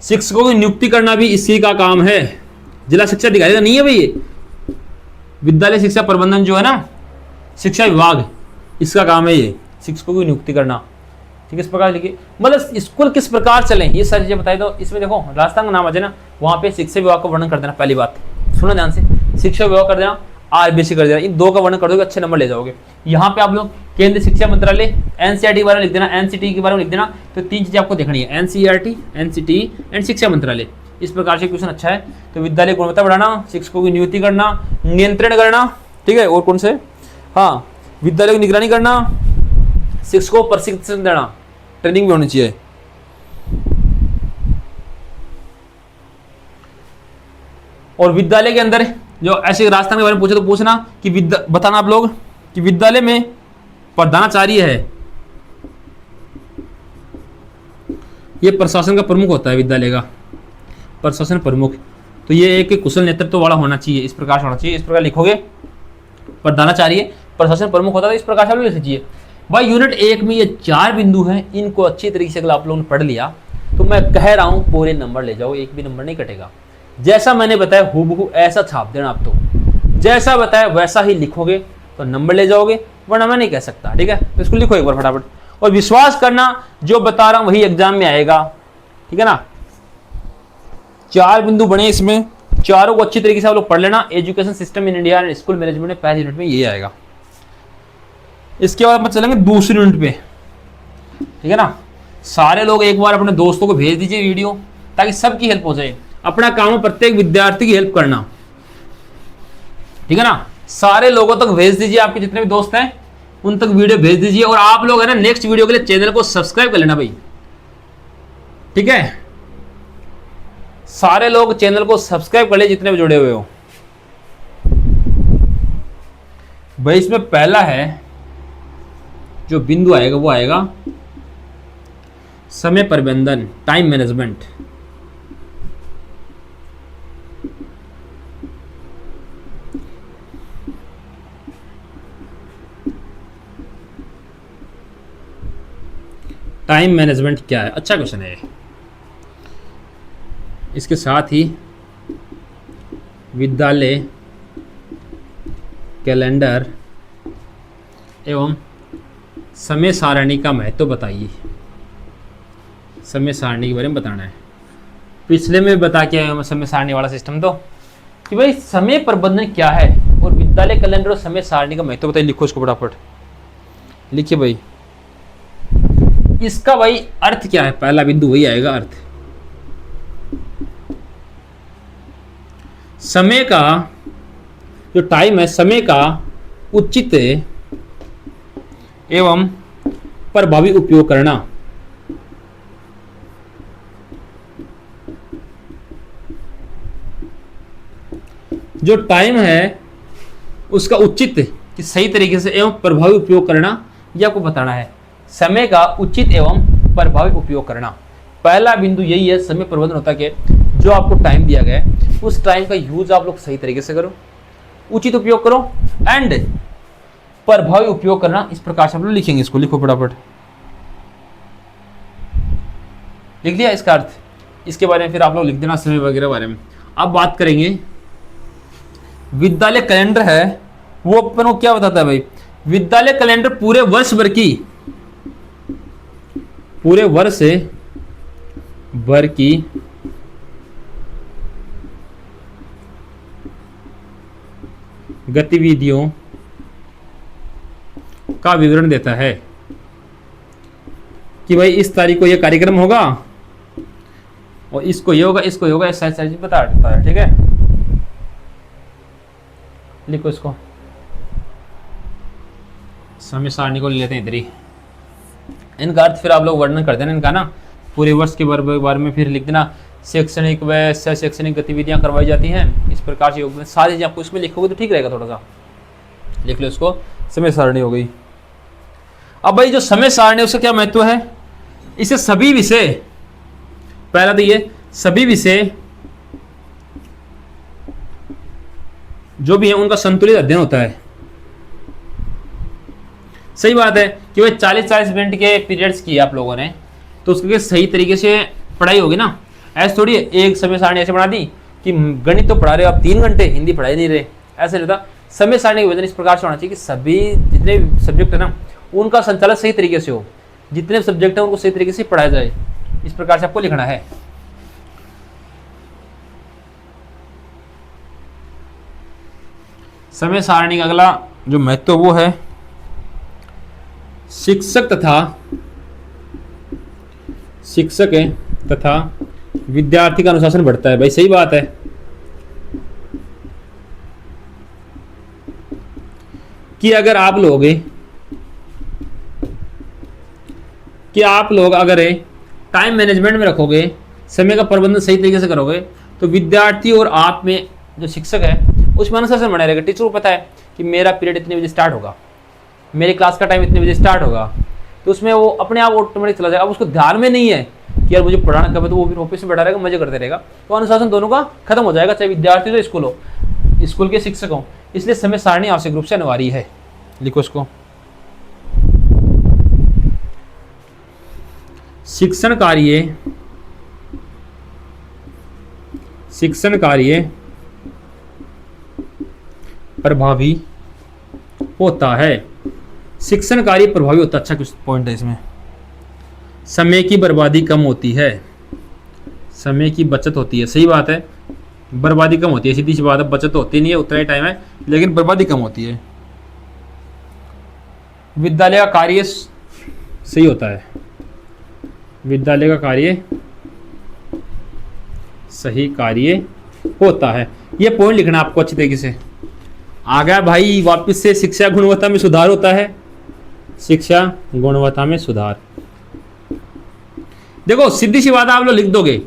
S1: शिक्षकों की नियुक्ति करना भी इसी का काम है, जिला शिक्षा अधिकारी का नहीं है भाई। ये विद्यालय शिक्षा प्रबंधन जो है ना, शिक्षा विभाग, इसका काम है ये शिक्षकों की नियुक्ति करना, ठीक है। इस प्रकार लिखिए, मतलब स्कूल किस प्रकार चले ये सारी चीजें बताई। तो इसमें देखो राजस्थान का नाम आ जाए ना, वहां पे शिक्षा विभाग का वर्णन कर देना। पहली बात सुनो ध्यान से, शिक्षा विभाग कर देना, RBSC कर देना, इन दो का वर्णन कर दोगे अच्छे नंबर ले जाओगे। यहाँ पे आप लोग केंद्रीय शिक्षा मंत्रालय NCERT के बारे में लिख देना, NCT के बारे में लिख देना। तो तीन चीजें आपको देखनी है, NCERT, NCT एंड शिक्षा मंत्रालय। इस प्रकार से क्वेश्चन अच्छा है। तो विद्यालय गुणवत्ता बढ़ाना, शिक्षकों की नियुक्ति करना, नियंत्रण करना, ठीक है। और कौन से, हाँ, विद्यालय की निगरानी करना, शिक्षकों को प्रशिक्षण देना, ट्रेनिंग भी होनी चाहिए। और विद्यालय के अंदर जो ऐसे राजस्थान के बारे में पूछे तो पूछना कि बताना आप लोग कि विद्यालय में प्रधानाचार्य है, ये प्रशासन का प्रमुख होता है, विद्यालय का प्रशासन प्रमुख। तो ये एक कुशल नेतृत्व वाला होना चाहिए, इस प्रकार से होना चाहिए। इस प्रकार लिखोगे, प्रधानाचार्य प्रशासन प्रमुख होता है, इस प्रकार से आप लिख लीजिए भाई। यूनिट 1 में ये 4 बिंदु हैं, इनको अच्छी तरीके से अगर आप लोगों ने पढ़ लिया तो मैं कह रहा हूं पूरे नंबर ले जाओ, एक भी नंबर नहीं कटेगा। जैसा मैंने बताया हूबहू ऐसा छाप देना, आप तो जैसा बताया वैसा ही लिखोगे तो नंबर ले जाओगे, वरना मैं नहीं कह सकता, ठीक है। तो इसको लिखो एक बार फटाफट, और विश्वास करना जो बता रहा हूं वही एग्जाम में आएगा, ठीक है ना। 4 बिंदु बने, इसमें चारों को अच्छी तरीके से आप लोग पढ़ लेना। Education system in India and school management में पहले यूनिट में ये आएगा। इसके बाद हम चलेंगे दूसरी यूनिट पे, ठीक है ना। सारे लोग एक बार अपने दोस्तों को भेज दीजिए वीडियो, ताकि सबकी हेल्प हो जाए। अपना काम है प्रत्येक विद्यार्थी की हेल्प करना, ठीक है ना। सारे लोगों तक भेज दीजिए, आपके जितने भी दोस्त हैं उन तक वीडियो भेज दीजिए। और आप लोग है ना नेक्स्ट वीडियो के लिए चैनल को सब्सक्राइब कर लेना भाई, ठीक है। सारे लोग चैनल को सब्सक्राइब कर ले जितने भी जुड़े हुए हो भाई। इसमें पहला है जो बिंदु आएगा वो आएगा समय प्रबंधन, टाइम मैनेजमेंट। टाइम मैनेजमेंट क्या है, अच्छा क्वेश्चन है। इसके साथ ही विद्यालय कैलेंडर एवं समय सारणी का महत्व बताइए। समय सारणी के बारे में बताना है। पिछले में बता के आए हम समय सारणी वाला सिस्टम, तो कि भाई समय प्रबंधन क्या है और विद्यालय कैलेंडर और समय सारणी का महत्व बताइए। लिखो इसको फटाफट। लिखिए भाई, इसका भाई अर्थ क्या है, पहला बिंदु वही आएगा अर्थ। समय का जो टाइम है, समय का उचित एवं प्रभावी उपयोग करना। जो टाइम है उसका उचित कि सही तरीके से एवं प्रभावी उपयोग करना, यह आपको बताना है। समय का उचित एवं प्रभावी उपयोग करना, पहला बिंदु यही है। समय प्रबंधन होता है कि जो आपको टाइम दिया गया है उस टाइम का यूज आप लोग सही तरीके से करो, उचित उपयोग करो एंड प्रभावी उपयोग करना। इस प्रकार से आप लोग लिखेंगे, इसको लिखो फटाफट। लिख लिया इसका अर्थ, इसके बारे में फिर आप लोग लिख देना समय वगैरह बारे में। अब बात करेंगे विद्यालय कैलेंडर है, वो अपन को क्या बताता है भाई। विद्यालय कैलेंडर पूरे वर्ष भर की, पूरे वर्ष भर की गतिविधियों का विवरण देता है कि भाई इस तारीख को यह कार्यक्रम होगा और इसको ये होगा, इसको ये होगा, ऐसा ऐसा बता देता है। ठीक है, लिखो इसको, समय सारणी को ले लेते हैं इधर ही। इनका अर्थ फिर आप लोग वर्णन कर देना इनका ना, पूरे वर्ष के बारे में फिर लिख देना। शैक्षणिक व शैक्षणिक गतिविधियां करवाई जाती हैं, इस प्रकार से योग में सारी चीजें आपको इसमें लिखोगे तो ठीक रहेगा। थोड़ा सा लिख लो इसको, समय सारणी हो गई। अब भाई जो समय सारणी उसका क्या महत्व है, इसे सभी विषय, पहला तो ये सभी विषय जो भी है उनका संतुलित अध्ययन होता है। सही बात है कि भाई 40-40 मिनट के पीरियड्स किए आप लोगों ने, तो उसके सही तरीके से पढ़ाई होगी ना। ऐसे थोड़ी एक समय सारणी ऐसे बना दी कि गणित तो पढ़ा रहे हो आप 3 घंटे, हिंदी पढ़ा ही नहीं रहे, ऐसे नहीं होता। समय सारणी का विभाजन इस प्रकार से होना चाहिए कि सभी जितने सब्जेक्ट है ना उनका संचालन सही तरीके से हो, जितने सब्जेक्ट हैं उनको सही तरीके से पढ़ाया जाए, इस प्रकार से आपको लिखना है। समय सारणी का अगला जो महत्व वो है शिक्षक तथा विद्यार्थी का अनुशासन बढ़ता है। भाई सही बात है कि अगर आप लोग अगर टाइम मैनेजमेंट में रखोगे, समय का प्रबंधन सही तरीके से करोगे, तो विद्यार्थी और आप में जो शिक्षक है उसमें अनुशासन बना रहेगा। टीचर को पता है कि मेरा पीरियड इतने बजे स्टार्ट होगा, मेरी क्लास का टाइम इतने बजे स्टार्ट होगा, तो उसमें वो अपने आप ऑटोमेटिक चला जाएगा। अब उसको ध्यान में नहीं है कि यार मुझे पढ़ाना कब है, तो वो फिर ऑफिस में बैठा रहेगा, मजे करते रहेगा। तो अनुशासन दोनों का खत्म हो जाएगा, चाहे विद्यार्थी हो स्कूल हो, स्कूल के शिक्षक हो। इसलिए समय सारणी आवश्यक रूप से अनिवार्य है। लिखो इसको, शिक्षण कार्य प्रभावी होता है। शिक्षण कार्य प्रभावी होता है, अच्छा कुछ पॉइंट है इसमें। समय की बर्बादी कम होती है, समय की बचत होती है। सही बात है, बर्बादी कम होती है, सीधी सी बात है। बचत होती नहीं है, उतना ही टाइम है, लेकिन बर्बादी कम होती है। विद्यालय का कार्य सही होता है, विद्यालय का कार्य सही कार्य होता है। ये पॉइंट लिखना आपको अच्छी तरीके से। आ गया भाई वापस से, शिक्षा गुणवत्ता में सुधार होता है, शिक्षा गुणवत्ता में सुधार। देखो सीधी सी बात आप लोग लिख दोगे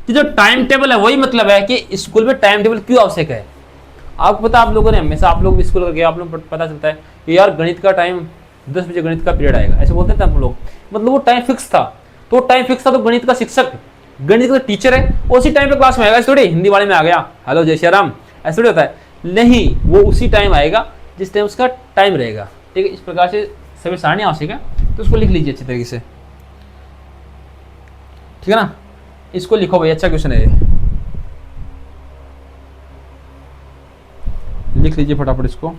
S1: कि जो टाइम टेबल है वही मतलब है कि स्कूल में टाइम टेबल क्यों आवश्यक है। आपको पता, आप लोगों ने हमेशा, आप लोग भी स्कूल गए, आप लोग पता चलता है कि यार गणित का टाइम 10 बजे गणित का पीरियड आएगा, ऐसे बोलते थे हम लोग। मतलब वो टाइम फिक्स था, तो टाइम फिक्स था, तो गणित का शिक्षक, गणित का टीचर है, उसी टाइम पे क्लास में आएगा। ऐसे थोड़ी हिंदी वाले में आ गया हेलो जय श्री राम, ऐसे थोड़ी होता है। नहीं, वो उसी टाइम आएगा जिस टाइम उसका टाइम रहेगा। ठीक है, इस प्रकार से समय सारणी आवश्यक है, तो उसको लिख लीजिए अच्छी तरीके से। ठीक है ना, इसको लिखो भाई, अच्छा क्वेश्चन है ये, लिख लीजिए फटाफट इसको।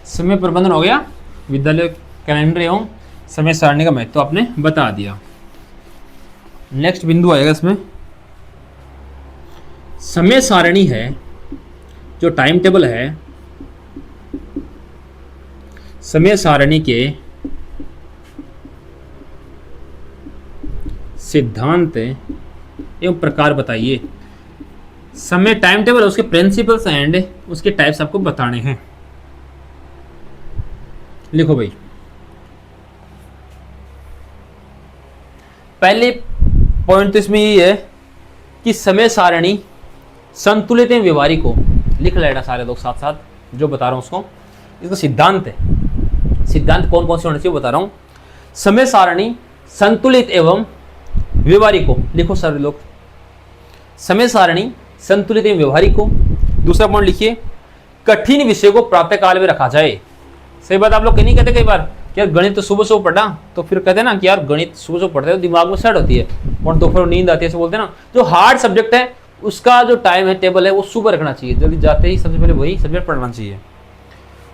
S1: समय प्रबंधन हो गया, विद्यालय कैलेंडर एवं समय सारणी का महत्व आपने बता दिया। नेक्स्ट बिंदु आएगा इसमें समय सारणी है, जो टाइम टेबल है, समय सारणी के सिद्धांत एवं प्रकार बताइए। समय टाइम टेबल, उसके प्रिंसिपल्स एंड उसके टाइप्स आपको बताने हैं। लिखो भाई, पहले पॉइंट तो इसमें ये है कि समय सारणी संतुलित एवं व्यवहारिक हो। लिख लेना सारे लोग साथ साथ जो बता रहा हूं उसको। इसका सिद्धांत है, सिद्धांत कौन कौन से होने चाहिए बता रहा हूं। समय सारणी संतुलित एवं व्यवहारिक हो। लिखो सारे लोग, समय सारणी संतुलित एवं व्यवहारिक हो। दूसरा पॉइंट लिखिए, कठिन विषय को प्रातः काल में रखा जाए। सही बात, आप लोग नहीं कहते कई बार कि यार गणित तो सुबह सुबह पढ़ा, तो फिर कहते हैं ना कि यार गणित सुबह सुबह पढ़ते हैं तो दिमाग में सेट होती है और दोपहर नींद आती है, ऐसे बोलते हैं ना। जो हार्ड सब्जेक्ट है उसका जो टाइम है, टेबल है, वो सुबह रखना चाहिए। जल्दी जाते ही सबसे पहले वही सब्जेक्ट पढ़ना चाहिए।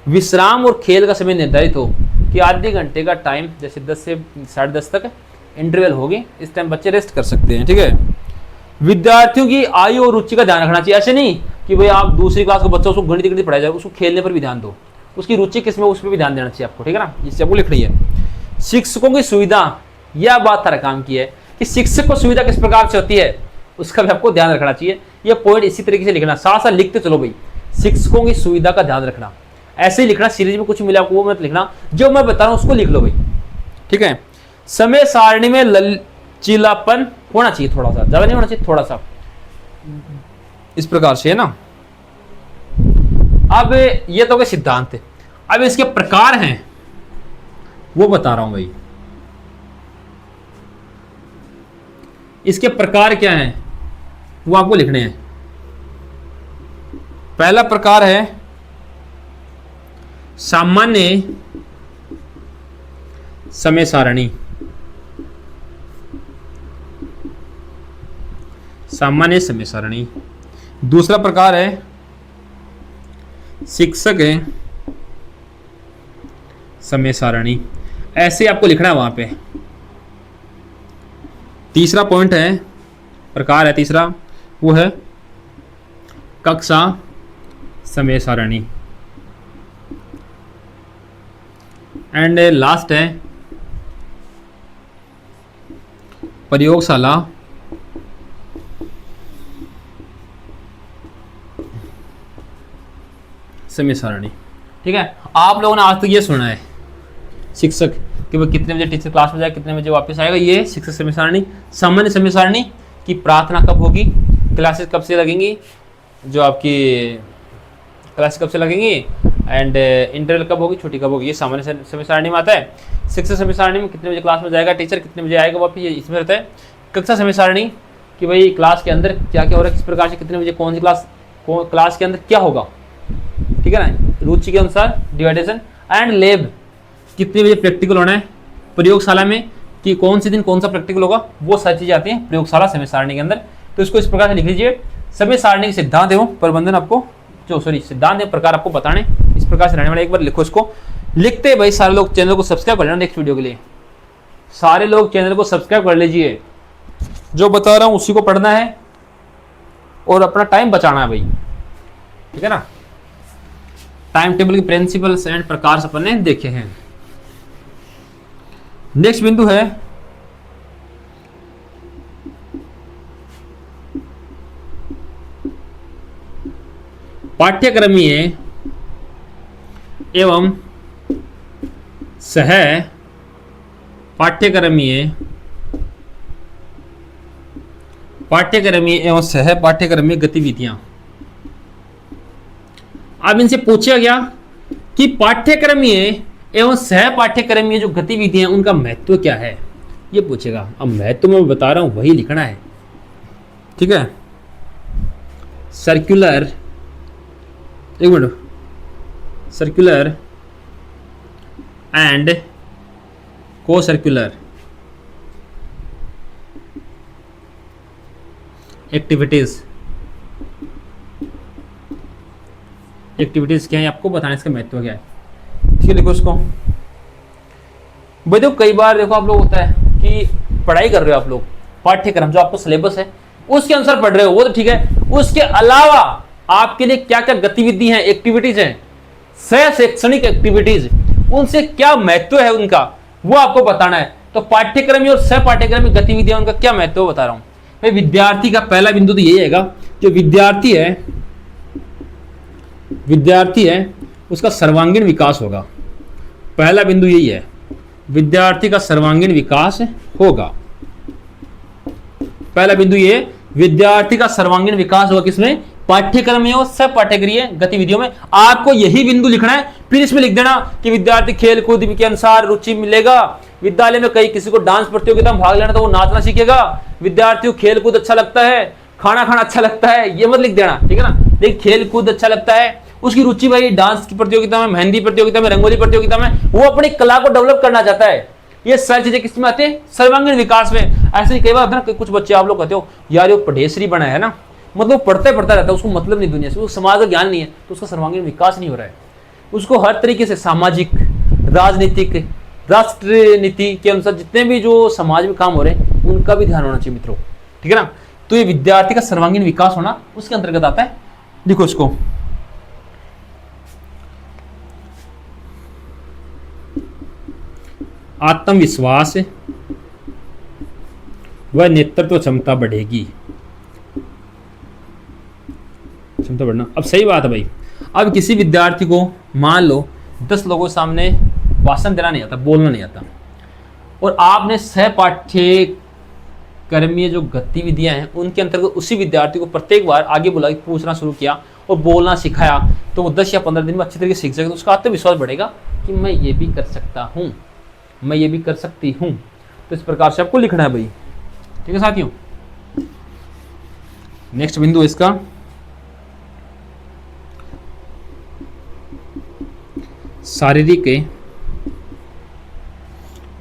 S1: विश्राम और खेल का समय निर्धारित हो कि आधे घंटे का टाइम, जैसे 10 से 10:30 तक इंटरवल होगी, इस टाइम बच्चे रेस्ट कर सकते हैं। ठीक है। विद्यार्थियों की आयु और रुचि का ध्यान रखना चाहिए। ऐसे नहीं कि भाई आप दूसरी क्लास का बच्चा उसको गणित पढ़ाया जाए, उसको खेलने पर भी ध्यान दो, उसकी रुचि किसमें उस पर भी ध्यान देना चाहिए आपको। ठीक है ना, इससे आपको लिखनी है। शिक्षकों की सुविधा, यह बात हर काम की है कि शिक्षक को सुविधा किस प्रकार से होती है, उसका भी आपको ध्यान रखना चाहिए। यह पॉइंट इसी तरीके से लिखना, साथ साथ लिखते चलो भाई। शिक्षकों की सुविधा का ध्यान रखना, ऐसे ही लिखना। सीरीज में कुछ मिला आपको वो मत लिखना, जो मैं बता रहा हूं उसको लिख लो भाई। ठीक है। समय सारणी में लचीलापन होना चाहिए, थोड़ा सा, ज्यादा नहीं होना चाहिए, थोड़ा सा, इस प्रकार से, है ना। अब ये तो सिद्धांत है। अब इसके प्रकार हैं वो बता रहा हूं भाई। इसके प्रकार क्या हैं वो आपको लिखने हैं। पहला प्रकार है सामान्य समय सारणी। सामान्य समय सारणी। दूसरा प्रकार है शिक्षक है समय सारणी। ऐसे आपको लिखना है वहां पे। तीसरा पॉइंट है, प्रकार है तीसरा, वो है कक्षा समय सारणी। एंड लास्ट है प्रयोगशाला समय सारणी। ठीक है। आप लोगों ने आज तक ये सुना है शिक्षक कि वो कितने बजे टीचर क्लास में जाए, कितने बजे वापस आएगा, ये शिक्षक समय सारणी। सामान्य समय सारणी की प्रार्थना कब होगी, क्लासेस कब से लगेंगी, जो आपकी क्लास कब से लगेंगी, एंड इंटरवल कब होगी, छुट्टी कब होगी, ये सामान्य समय सारणी में आता है। शिक्षक समय सारणी में कितने बजे क्लास में जाएगा टीचर, कितने बजे आएगा वापस, ये इसमें रहता है। कक्षा समय सारणी कि भाई क्लास के अंदर क्या क्या हो रहा है, किस प्रकार से, कितने बजे कौन सी क्लास के अंदर क्या होगा। ठीक है ना, रुचि के अनुसार डिवाइडेशन। एंड लैब, कितने बजे प्रैक्टिकल होना है प्रयोगशाला में, कि कौन से दिन कौन सा प्रैक्टिकल होगा, वो सारी चीजें आती हैं प्रयोगशाला समय सारणी के अंदर। तो इसको इस प्रकार से लिख लीजिए। समय सारणी के सिद्धांत एवं प्रबंधन आपको, सिद्धांत एवं प्रकार आपको बताने इस प्रकार से रहने वाले। एक बार लिखो इसको। लिखते भाई सारे लोग चैनल को सब्सक्राइब कर लेना नेक्स्ट वीडियो के लिए। सारे लोग चैनल को सब्सक्राइब कर लीजिए। जो बता रहा हूं उसी को पढ़ना है और अपना टाइम बचाना है भाई। ठीक है ना। टाइम टेबल के प्रिंसिपल्स एंड प्रकार अपन ने देखे हैं। नेक्स्ट बिंदु है पाठ्यक्रमीय एवं सह पाठ्यक्रमीय एवं सह पाठ्यक्रमीय गतिविधियां। अब इनसे पूछा गया कि पाठ्यक्रमीय एवं सह पाठ्यक्रमीय जो गतिविधियां उनका महत्व क्या है, ये पूछेगा। अब महत्व मैं बता रहा हूं वही लिखना है। ठीक है। सर्कुलर, एक मिनट, सर्कुलर एंड को सर्कुलर एक्टिविटीज क्या है आपको बताना, इसका महत्व क्या है। ठीक है, लिखो उसको। भाई देखो कई बार देखो आप लोग होता है कि पढ़ाई कर रहे हो आप लोग, पाठ्यक्रम जो आपको सिलेबस है उसके अनुसार पढ़ रहे हो, वो तो ठीक है, उसके अलावा आपके लिए क्या क्या गतिविधि हैं, एक्टिविटीज हैं, सह शैक्षणिक एक्टिविटीज, उनसे क्या महत्व है उनका, वो आपको बताना है। तो पाठ्यक्रम और सह पाठ्यक्रम गतिविधियां, उनका क्या महत्व बता रहा हूं भाई। विद्यार्थी का पहला बिंदु तो यही है कि विद्यार्थी है उसका सर्वांगीण विकास होगा। पहला बिंदु यही है, विद्यार्थी का सर्वांगीण विकास होगा। पहला बिंदु ये, विद्यार्थी का सर्वांगीण विकास होगा किसमें, पाठ्यक्रम में और सब पाठ्यक्रिय गतिविधियों में। आपको यही बिंदु लिखना है। फिर इसमें लिख देना कि विद्यार्थी खेल कूद के अनुसार रुचि मिलेगा। विद्यालय में कहीं किसी को डांस प्रतियोगिता में भाग लेना तो वो नाचना सीखेगा। विद्यार्थियों खेल कूद अच्छा लगता है, खाना खाना अच्छा लगता है, ये मत लिख देना, ठीक है ना। लेकिन खेल कूद अच्छा लगता है, उसकी रुचि भाई डांस की प्रतियोगिता में, मेहंदी प्रतियोगिता में, रंगोली प्रतियोगिता में, वो अपनी कला को डेवलप करना चाहता है। ये सारी चीजें किसमें आती है, सर्वांगीण विकास में। ऐसे ही कई बार होता है ना, कुछ बच्चे आप लोग कहते हो यार ये पढ़ेसरी बना है ना, मतलब पढ़ता रहता है, उसको मतलब नहीं दुनिया से, वो समाज का ज्ञान नहीं है, तो उसका सर्वांगीण विकास नहीं हो रहा है। उसको हर तरीके से सामाजिक, राजनीतिक, राष्ट्र नीति के अनुसार जितने भी जो समाज में काम हो रहे हैं उनका भी ध्यान होना चाहिए मित्रों, ठीक है ना। तो ये विद्यार्थी का सर्वांगीण विकास होना उसके अंतर्गत आता है। लिखो इसको, आत्मविश्वास व नेतृत्व क्षमता बढ़ेगी। क्षमता बढ़ना, अब सही बात है भाई। अब किसी विद्यार्थी को मान लो 10 लोगों के सामने भाषण देना नहीं आता, बोलना नहीं आता, और आपने सह पाठ्यक्रमीय जो गतिविधियां हैं उनके अंतर्गत उसी विद्यार्थी को प्रत्येक बार आगे बुला के पूछना शुरू किया और बोलना सिखाया, तो वो 10 या 15 दिन में अच्छी तरीके से सीख सके। तो उसका आत्मविश्वास बढ़ेगा कि मैं ये भी कर सकता हूँ, मैं ये भी कर सकती हूँ। तो इस प्रकार से आपको लिखना है भाई, ठीक है साथियों। नेक्स्ट बिंदु इसका, शारीरिक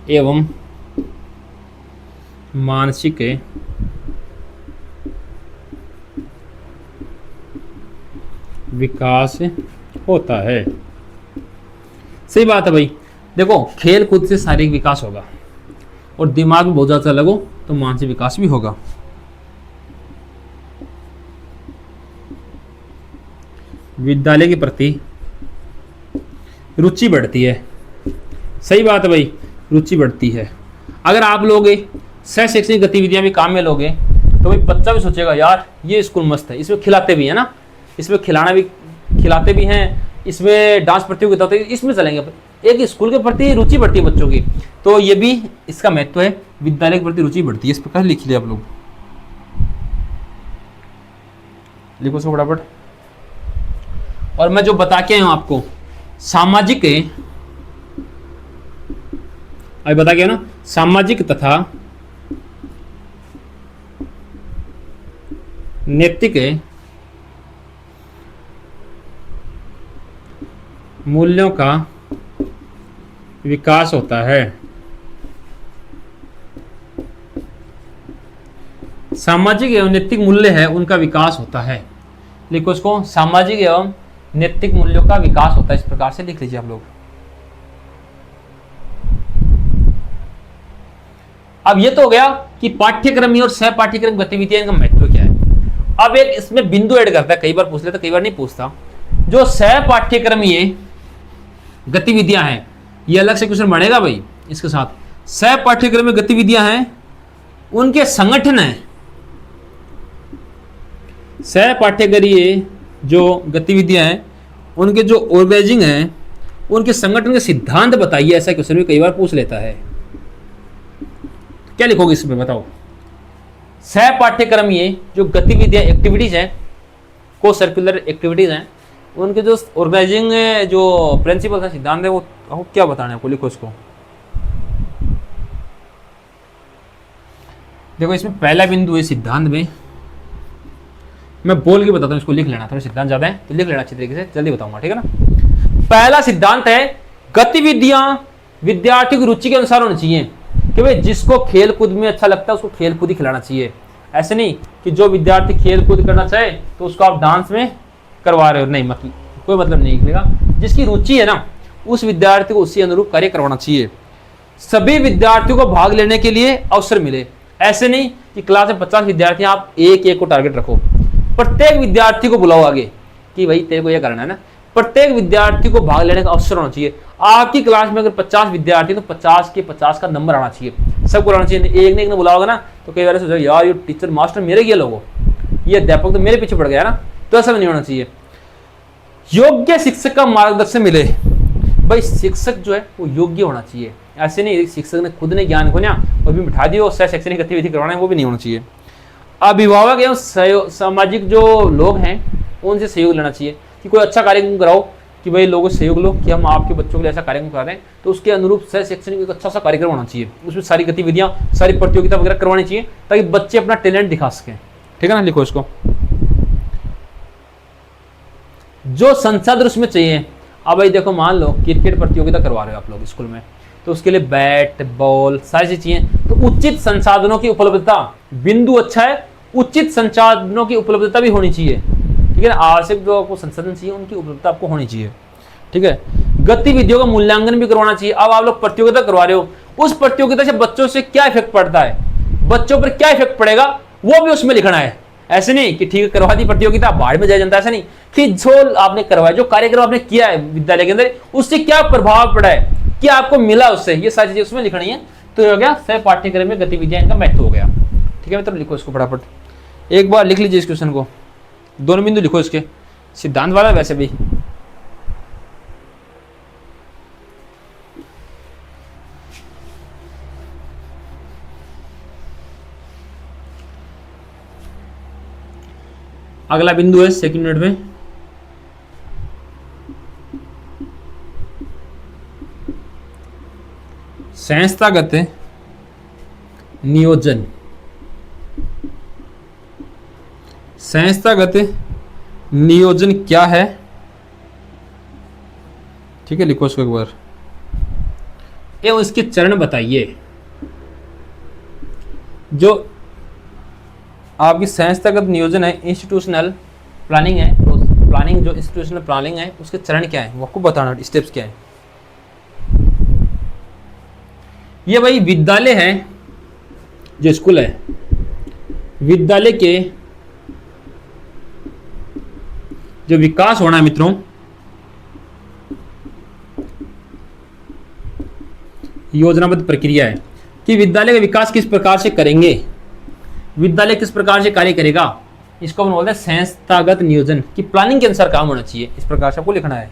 S1: एवं मानसिक विकास होता है। सही बात है भाई। देखो खेल कूद से शारीरिक विकास होगा और दिमाग में बहुत ज़्यादा लगो तो मानसिक विकास भी होगा। विद्यालय के प्रति रुचि बढ़ती है। सही बात है भाई, रुचि बढ़ती है। अगर आप लोग सह शैक्षणिक गतिविधियां भी काम में लोगे तो भाई बच्चा भी सोचेगा यार ये स्कूल मस्त है, इसमें खिलाते भी है ना, इसमें खिलाते भी हैं, इसमें डांस प्रतियोगिता होती है, इसमें चलेंगे। एक स्कूल के प्रति रुचि बढ़ती है बच्चों की, तो ये भी इसका महत्व है, विद्यालय के प्रति रुचि बढ़ती है। इस प्रकार लिख लिया आप लोग, लिखो उसको फटाफट। और मैं जो बता के आया हूं आपको, सामाजिक अभी बता गया ना, सामाजिक तथा नैतिक मूल्यों का विकास होता है। सामाजिक एवं नैतिक मूल्य है उनका विकास होता है। लिखो उसको, सामाजिक एवं नैतिक मूल्यों का विकास होता है। इस प्रकार से लिख लीजिए आप लोग। अब ये तो हो गया कि पाठ्यक्रमी और सह पाठ्यक्रम गतिविधियां का महत्व क्या है। अब एक इसमें बिंदु ऐड करता है, कई बार पूछ लेता, कई बार नहीं पूछता। जो सह पाठ्यक्रमीय गतिविधियां हैं, ये अलग से क्वेश्चन बढ़ेगा भाई इसके साथ। सह पाठ्यक्रमीय गतिविधियां हैं, उनके संगठन है, सह पाठ्यक्रमीय जो गतिविधियां हैं उनके जो ऑर्गेनाइजिंग है, उनके संगठन के सिद्धांत बताइए। ऐसा क्वेश्चन भी कई बार पूछ लेता है। क्या लिखोगे इसमें बताओ। सह पाठ्यक्रमीय जो गतिविधियां, एक्टिविटीज हैं, को सर्कुलर एक्टिविटीज हैं, उनके जो ऑर्गेनाइजिंग जो प्रिंसिपल है, सिद्धांत है, वो क्या बताना है आपको। लिखो इसको। देखो इसमें पहला बिंदु है सिद्धांत में, मैं बोल के बताता हूँ, इसको लिख लेना, थोड़ा सिद्धांत ज्यादा है तो लिख लेना अच्छी तरीके से, जल्दी बताऊंगा, ठीक है ना। पहला सिद्धांत है, गतिविधियां विद्यार्थी की रुचि के अनुसार होनी चाहिए। कि भाई जिसको खेल कूद में अच्छा लगता है उसको खेल कूद ही खिलाना चाहिए। ऐसे नहीं कि जो विद्यार्थी खेल कूद करना चाहे तो उसको आप डांस में करवा रहे हो, नहीं, मतलब कोई मतलब नहीं निकलेगा। जिसकी रुचि है ना उस विद्यार्थी को उसी अनुरूप कार्य करवाना चाहिए। सभी विद्यार्थियों को भाग लेने के लिए अवसर मिले। ऐसे नहीं कि क्लास में 50 विद्यार्थी, आप एक को टारगेट रखो प्रत्येक विद्यार्थी को बुलाओ आगे कि भाई तेरे को ये करना है ना। प्रत्येक विद्यार्थी को भाग लेने का अवसर होना चाहिए। आपकी क्लास में अगर 50 विद्यार्थी तो 50 के 50 का नंबर आना चाहिए, सबको आना चाहिए। एक ने बुलाओगे ना तो कई बार सोचो यार ये टीचर मास्टर मेरे ये लोगो, ये अध्यापक तो मेरे पीछे पड़ गया ना, तो ऐसा नहीं होना चाहिए। योग्य शिक्षक का मार्गदर्शन मिले। भाई शिक्षक जो है वो योग्य होना चाहिए, ऐसे नहीं शिक्षक ने खुद ने ज्ञान खोना और भी बिठा दिया उससे शैक्षणिक गतिविधि करवाना है, वो भी नहीं होना चाहिए। अभिभावक एवं सामाजिक जो लोग हैं उनसे सहयोग लेना चाहिए कि कोई अच्छा कार्यक्रम कराओ कि भाई लोगों से सहयोग लो कि हम आपके बच्चों के लिए ऐसा कार्यक्रम करा रहे हैं, तो उसके अनुरूप सह शैक्षणिक एक अच्छा सा कार्यक्रम होना चाहिए। उसमें सारी गतिविधियां, सारी प्रतियोगिता वगैरह करवानी चाहिए ताकि बच्चे अपना टैलेंट दिखा सकें। ठीक है ना, लिखो इसको। जो संसाधन उसमें चाहिए, अब भाई देखो मान लो क्रिकेट प्रतियोगिता करवा रहे हो आप लोग स्कूल में, तो उसके लिए बैट बॉल सारी चीजें चाहिए, तो उचित संसाधनों की उपलब्धता बिंदु अच्छा है, उचित संसाधनों की उपलब्धता भी होनी चाहिए। ठीक है ना, आवश्यक जो आपको संसाधन चाहिए उनकी उपलब्धता आपको होनी चाहिए। ठीक है, गतिविधियों का मूल्यांकन भी करवाना चाहिए। अब आप लोग प्रतियोगिता करवा रहे हो, उस प्रतियोगिता से बच्चों से क्या इफेक्ट पड़ता है, बच्चों पर क्या इफेक्ट पड़ेगा वो भी उसमें लिखना है। ऐसे नहीं कि ठीक है करवा दी प्रतियोगिता बाहर में जाया जनता, ऐसा नहीं कि जो आपने करवाया, जो कार्यक्रम आपने किया है विद्यालय के अंदर, उससे क्या प्रभाव पड़ा है, क्या आपको मिला उससे, ये सारी चीजें उसमें लिखनी है। तो हो गया सह पाठ्यक्रम में गतिविधियां, इनका महत्व हो गया। ठीक है मित्रों, लिखो इसको फटाफट, एक बार लिख लीजिए इस क्वेश्चन को, दोनों बिंदु लिखो इसके, सिद्धांत वाला वैसे भी। अगला बिंदु है सेकंड मिनट में, संस्थागत नियोजन। संस्थागत नियोजन क्या है? ठीक है, लिखो इसको एक बार, एवं इसके चरण बताइए। जो आपकी संस्थागत नियोजन है, इंस्टीट्यूशनल प्लानिंग है, तो प्लानिंग जो इंस्टीट्यूशनल प्लानिंग है उसके चरण क्या है वो आपको बताना, स्टेप्स क्या है। ये भाई विद्यालय है, जो स्कूल है, विद्यालय के जो विकास होना है मित्रों, योजनाबद्ध प्रक्रिया है कि विद्यालय का विकास किस प्रकार से करेंगे, विद्यालय किस प्रकार से कार्य करेगा, इसको हम बोलते हैं संस्थागत नियोजन की प्लानिंग के अनुसार काम होना चाहिए। इस प्रकार से आपको लिखना है,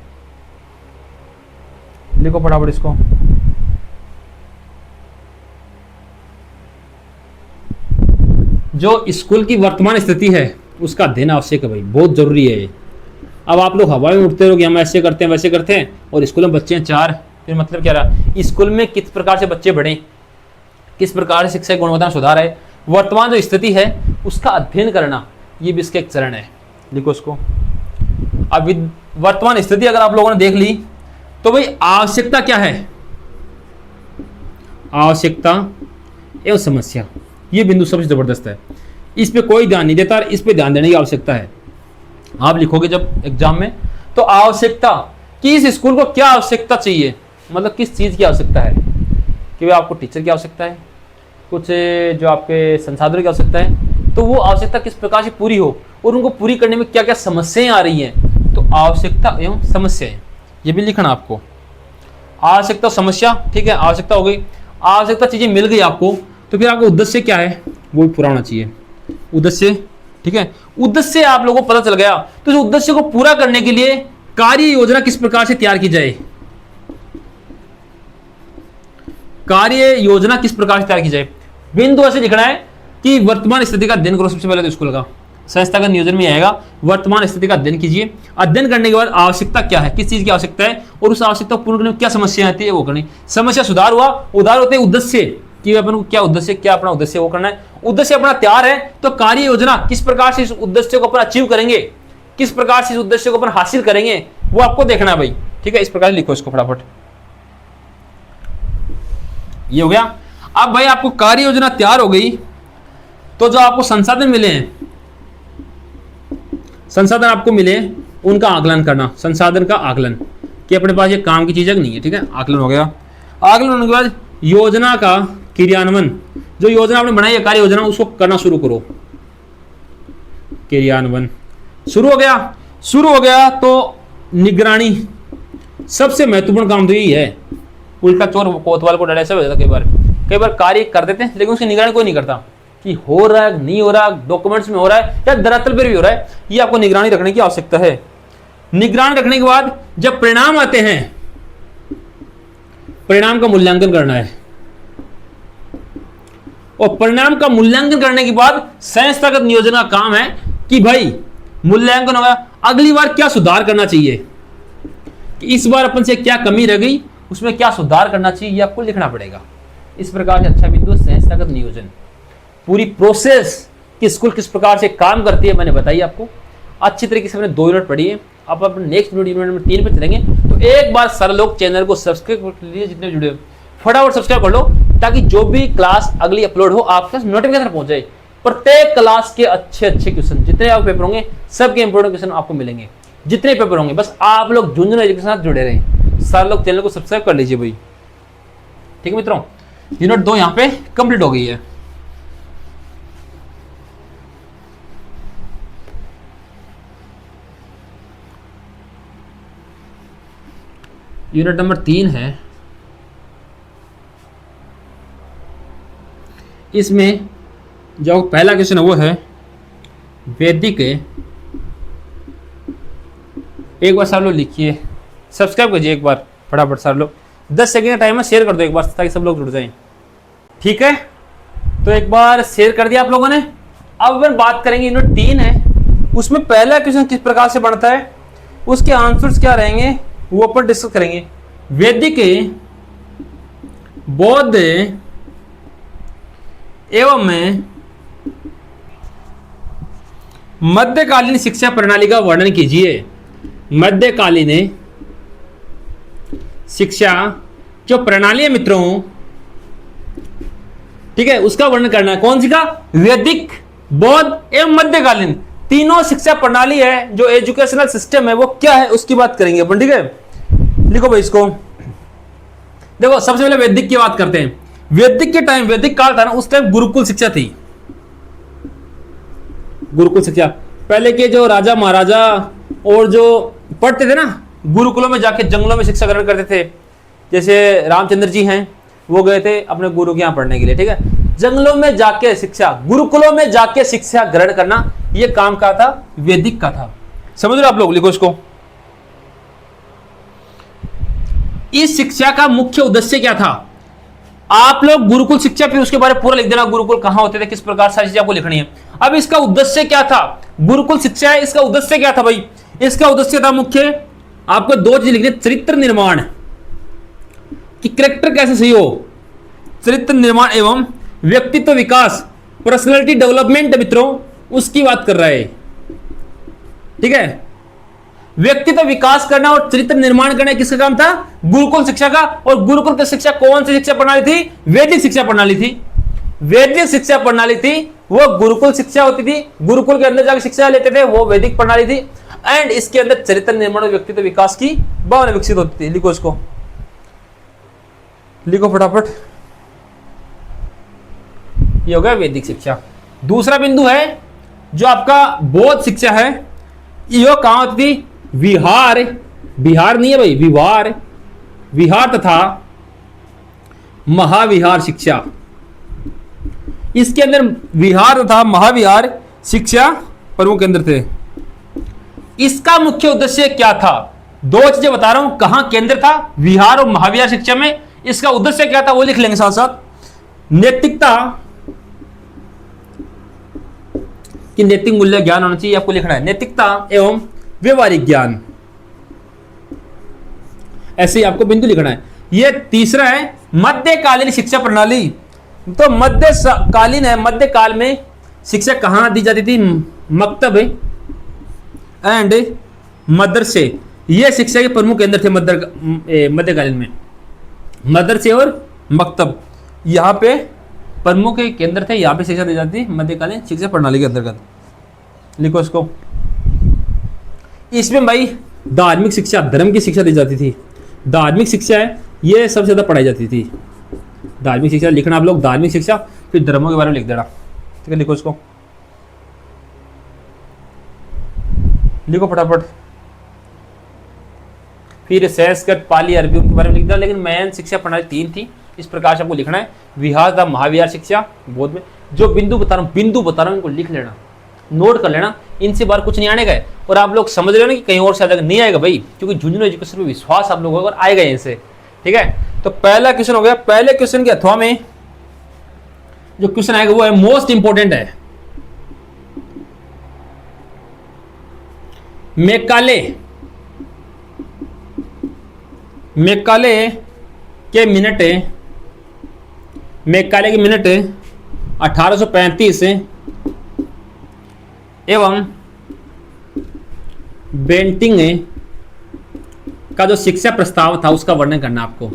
S1: लिखो फटाफट इसको। जो स्कूल की वर्तमान स्थिति है उसका अध्ययन आवश्यक है भाई, बहुत जरूरी है ये। अब आप लोग हवा में उठते रहो कि हम ऐसे करते हैं वैसे करते हैं, और स्कूल में बच्चे हैं 4, फिर मतलब क्या रहा, स्कूल में किस प्रकार से बच्चे बढ़े, किस प्रकार से शिक्षा की गुणवत्ता में सुधार है, वर्तमान जो स्थिति है उसका अध्ययन करना, ये भी इसका एक चरण है। लिखो इसको। अब वर्तमान स्थिति अगर आप लोगों ने देख ली तो भाई आवश्यकता क्या है, आवश्यकता एवं समस्या, ये बिंदु सबसे जबरदस्त है, इस पे कोई ध्यान नहीं देता, इस पे ध्यान देने की आवश्यकता है। आप लिखोगे जब एग्जाम में तो आवश्यकता कि इस स्कूल को क्या आवश्यकता चाहिए, मतलब किस चीज की आवश्यकता है, कि भाई आपको टीचर की आवश्यकता है, कुछ जो आपके संसाधनों की आवश्यकता है, तो वो आवश्यकता किस प्रकार से पूरी हो और उनको पूरी करने में क्या क्या समस्याएं आ रही हैं, तो आवश्यकता एवं समस्याएं, ये भी लिखना आपको। आवश्यकता समस्या, ठीक है, आवश्यकता हो गई, आवश्यकता चीजें मिल गई आपको, तो फिर आपको उद्देश्य क्या है वो भी पूरा होना चाहिए, उद्देश्य। ठीक है, उद्देश्य आप लोगों को पता चल गया, तो इस उद्देश्य को पूरा करने के लिए कार्य योजना किस प्रकार से तैयार की जाए, कार्य योजना किस प्रकार से तैयार की जाए। बिंदु ऐसे लिखना है कि वर्तमान स्थिति का अध्ययन करो सबसे पहले, तो स्कूल का संस्थागत नियोजन में आएगा, वर्तमान स्थिति का अध्ययन कीजिए, अध्ययन करने के बाद आवश्यकता क्या है, किस चीज की आवश्यकता है, और उस आवश्यकता को पूर्ण करने में क्या समस्या आती है वो करनी। समस्या सुधार हुआ, उधार होते उद्देश्य कि अपन को क्या उद्देश्य, क्या अपना उद्देश्य वो करना है। उद्देश्य अपना तैयार है तो कार्य योजना किस प्रकार से इस उद्देश्य को अपन अचीव करेंगे, किस प्रकार से इस उद्देश्य को अपन हासिल करेंगे वो आपको देखना है भाई। ठीक है, इस प्रकार लिखो इसको फटाफट, ये हो गया। अब भाई आपको कार्य योजना तैयार हो गई, तो जो आपको संसाधन मिले हैं, संसाधन आपको मिले उनका आकलन करना, संसाधन का आकलन कि अपने पास ये काम की चीज नहीं है। ठीक है, आकलन हो गया। आकलन होने के बाद योजना का क्रियान्वयन, जो योजना आपने बनाई है कार्य योजना उसको करना शुरू करो। क्रियान्वयन। शुरू हो गया तो निगरानी, सबसे महत्वपूर्ण काम तो यही है। उल्टा चोर कोतवाल को डरे, ऐसा हो जाता कई बार कार्य कर देते हैं लेकिन उसकी निगरानी कोई नहीं करता कि हो रहा है नहीं हो रहा, डॉक्यूमेंट्स में हो रहा है या धरातल पर भी हो रहा है। ये आपको निगरानी रखने की आवश्यकता है। निगरानी रखने के बाद जब परिणाम आते हैं, परिणाम का मूल्यांकन करना है, और परिणाम का मूल्यांकन करने के बाद संस्थागत नियोजन का काम है कि भाई मूल्यांकन होगा, अगली बार क्या सुधार करना चाहिए, कि इस बार अपन से क्या कमी रह गई, उसमें क्या सुधार करना चाहिए, ये आपको लिखना पड़ेगा। इस प्रकार से अच्छा बिंदु संस्थागत नियोजन, पूरी प्रोसेस कि स्कूल किस प्रकार से काम करती है मैंने बताई आपको अच्छी तरीके से। मैंने 2 यूनिट पढ़ी है। अब अपन नेक्स्ट यूनिट नंबर 3 पे चलेंगे। तो एक बार सारे लोग चैनल को सब्सक्राइब कर लीजिए, जितने जुड़े फटाफट सब्सक्राइब कर लो, ताकि जो भी क्लास अगली अपलोड हो आपके पास नोटिफिकेशन पहुंच जाए। प्रत्येक क्लास के अच्छे क्वेश्चन, जितने आप पेपर होंगे सबके इंपोर्टेंट क्वेश्चन आपको मिलेंगे, जितने पेपर होंगे। बस आप लोग झुंझुनू एजुकेशन के साथ जुड़े रहें। सारे लोग चैनल को सब्सक्राइब कर लीजिए भाई। ठीक है मित्रों, यूनिट 2 यहाँ पे कंप्लीट हो गई है। यूनिट नंबर 3 है। इसमें जो पहला क्वेश्चन है वो है वैदिक। एक बार सारे लोग लिखिए, सब्सक्राइब कीजिए एक बार फटाफट सारे लोग। 10 सेकंड का टाइम है, शेयर कर दो एक बार ताकि सब लोग जुड़ जाएं। ठीक है, तो एक बार शेयर कर दिया आप लोगों ने। अब अपन बात करेंगे यूनिट 3 है, उसमें पहला क्वेश्चन किस प्रकार से बनता है, उसके आंसर्स क्या रहेंगे वो अपन डिस्कस करेंगे। वैदिक बौद्ध एवं मध्यकालीन शिक्षा प्रणाली का वर्णन कीजिए। मध्यकालीन शिक्षा जो प्रणाली है मित्रों, ठीक है, उसका वर्णन करना है। कौन सी का? वैदिक, बौद्ध एवं मध्यकालीन तीनों शिक्षा प्रणाली है, जो एजुकेशनल सिस्टम है वो क्या है उसकी बात करेंगे अपन। ठीक है, लिखो भाई इसको। देखो सबसे पहले वैदिक की बात करते हैं। वैदिक के टाइम, वैदिक काल था ना, उस टाइम गुरुकुल शिक्षा थी। गुरुकुल शिक्षा पहले के जो राजा महाराजा और जो पढ़ते थे ना, गुरुकुलों में जाके जंगलों में शिक्षा ग्रहण करते थे। जैसे रामचंद्र जी हैं, वो गए थे अपने गुरु के यहाँ पढ़ने के लिए। ठीक है, जंगलों में जाके शिक्षा, गुरुकुलों में जाके शिक्षा ग्रहण करना, ये काम का था, वैदिक का था। समझ रहे आप लोग? लिखो इसको। इस शिक्षा का मुख्य उद्देश्य क्या था? आप लोग गुरुकुल शिक्षा, फिर उसके बारे में पूरा लिख देना, गुरुकुल कहां होते थे, किस प्रकार, सारी चीजें आपको लिखनी है। अब इसका उद्देश्य क्या था? गुरुकुल शिक्षा है, इसका उद्देश्य क्या था भाई? इसका उद्देश्य था मुख्य, आपको 2 चीज लिखनी, चरित्र निर्माण, कि कैरेक्टर कैसे सही हो, चरित्र निर्माण एवं व्यक्तित्व विकास, पर्सनैलिटी डेवलपमेंट मित्रों, उसकी बात कर रहा है। ठीक है, व्यक्तित्व विकास करना और चरित्र निर्माण करना किसका काम था? गुरुकुल शिक्षा का। और गुरुकुल की शिक्षा कौन सी शिक्षा प्रणाली थी? वैदिक शिक्षा प्रणाली थी। वैदिक शिक्षा प्रणाली थी वो गुरुकुल शिक्षा होती थी, गुरुकुल के अंदर जाकर शिक्षा लेते थे, वो वैदिक प्रणाली थी। एंड इसके अंदर चरित्र निर्माण और व्यक्तित्व विकास की भावना विकसित होती थी। लिखो इसको, लिखो फटाफट। ये हो गया वैदिक शिक्षा। दूसरा बिंदु है जो आपका बौद्ध शिक्षा है, ये कहां होती थी? विहार, बिहार नहीं है भाई, विहार, विहार तथा महाविहार शिक्षा। इसके अंदर विहार तथा महाविहार शिक्षा प्रमुख केंद्र थे। इसका मुख्य उद्देश्य क्या था? 2 चीजें बता रहा हूं, कहां केंद्र था, विहार और महाविहार शिक्षा में। इसका उद्देश्य क्या था वो लिख लेंगे साथ साथ। नैतिकता कि नैतिक मूल्य ज्ञान होना चाहिए, आपको लिखना है, नैतिकता एवं व्यवहारिक ज्ञान, ऐसे ही आपको बिंदु लिखना है। यह तीसरा है मध्यकालीन शिक्षा प्रणाली। तो मध्यकालीन है, मध्यकाल में शिक्षा कहां दी जाती थी? मकतब एंड मदरसे, ये शिक्षा के प्रमुख केंद्र थे मध्यकालीन में। मदरसे और मकतब यहाँ पे प्रमुख केंद्र थे, यहाँ पे शिक्षा दी जाती थी मध्यकालीन शिक्षा प्रणाली के अंतर्गत। लिखो इसको। इसमें भाई धार्मिक शिक्षा, धर्म की शिक्षा दी जाती थी। धार्मिक शिक्षा है ये सबसे ज्यादा पढ़ाई जाती थी। धार्मिक शिक्षा लिखना आप लोग, धार्मिक शिक्षा, फिर धर्मों के बारे में लिख देना। ठीक है, लिखो इसको। लिखो फटाफट। फिर संस्कृत, पाली, अरबी उनके बारे में लिख दिया, लेकिन मेन शिक्षा प्रणाली 3 थी। इस प्रकार से आपको लिखना है। विहार था महाविहार शिक्षा बोध में। जो बिंदु बता रहा हूँ इनको लिख लेना, नोट कर लेना, इनसे बाहर कुछ नहीं आने का है। और आप लोग समझ रहे हो ना कि कहीं और से नहीं आएगा भाई, क्योंकि झुंझुनू एजुकेशन पे विश्वास आप लोगों को अगर आएगा इनसे, ठीक है। तो पहला क्वेश्चन हो गया। पहले क्वेश्चन के अथवा में जो क्वेश्चन आएगा वो है मोस्ट इंपोर्टेंट है। मेकाले के मिनट 1835 एवं बेंटिंग का जो शिक्षा प्रस्ताव था उसका वर्णन करना आपको।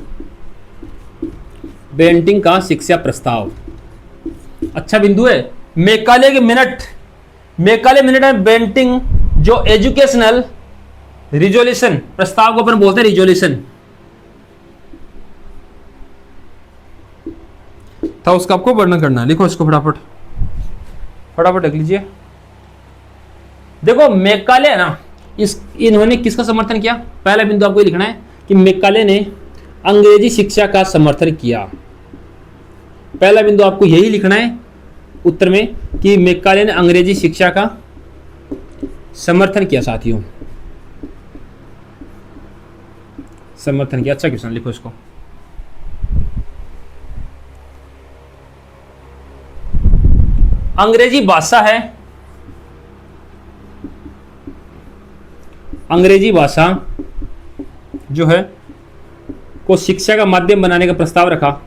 S1: बेंटिंग का शिक्षा प्रस्ताव अच्छा बिंदु है। मेकाले मिनट है। बेंटिंग जो एजुकेशनल रिजोल्यूशन प्रस्ताव को अपन बोलते हैं रिजोल्यूशन था, उसका आपको वर्णन करना है। लिखो इसको फटाफट लिख लीजिए। देखो मेकाले है ना, इन्होंने किसका समर्थन किया? पहला बिंदु आपको लिखना है कि मेकाले ने अंग्रेजी शिक्षा का समर्थन किया। पहला बिंदु आपको यही लिखना है उत्तर में कि मेकाले ने अंग्रेजी शिक्षा का समर्थन किया। साथियों समर्थन किया। अच्छा क्वेश्चन, लिखो इसको। अंग्रेजी भाषा है, अंग्रेजी भाषा जो है को शिक्षा का माध्यम बनाने का प्रस्ताव रखा।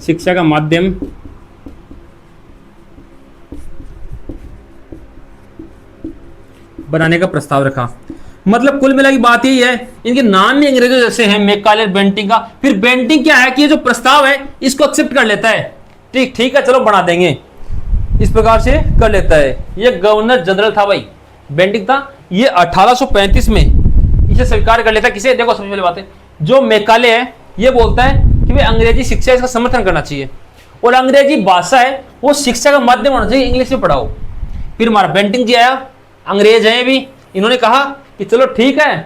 S1: शिक्षा का माध्यम बनाने का प्रस्ताव रखा। मतलब कुल मिला की बात यही है, इनके नाम ही अंग्रेजों जैसे हैं, मेकाले, बेंटिंग का। फिर बेंटिंग क्या है कि ये जो प्रस्ताव है इसको एक्सेप्ट कर लेता है। ठीक है, चलो बना देंगे, इस प्रकार से कर लेता है। ये गवर्नर जनरल था भाई, बेंटिंग था। ये 1835 में इसे स्वीकार कर लेता है। किसे? देखो सबसे पहले बात है, जो मेकाले है ये बोलता है कि भाई अंग्रेजी शिक्षा इसका समर्थन करना चाहिए, और अंग्रेजी भाषा है वो शिक्षा का माध्यम होना चाहिए, इंग्लिश में पढ़ाओ। फिर हमारा बेंटिंग जी आया, अंग्रेज है भी, इन्होंने कहा कि चलो ठीक है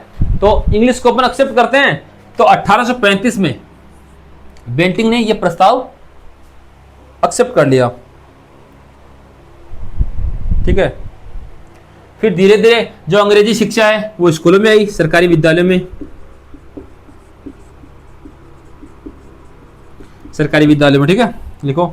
S1: तो इंग्लिश को अपन एक्सेप्ट करते हैं। तो 1835 में बेंटिंग ने यह प्रस्ताव एक्सेप्ट कर लिया, ठीक है। फिर धीरे धीरे जो अंग्रेजी शिक्षा है वो स्कूलों में आई, सरकारी विद्यालयों में, ठीक है, लिखो।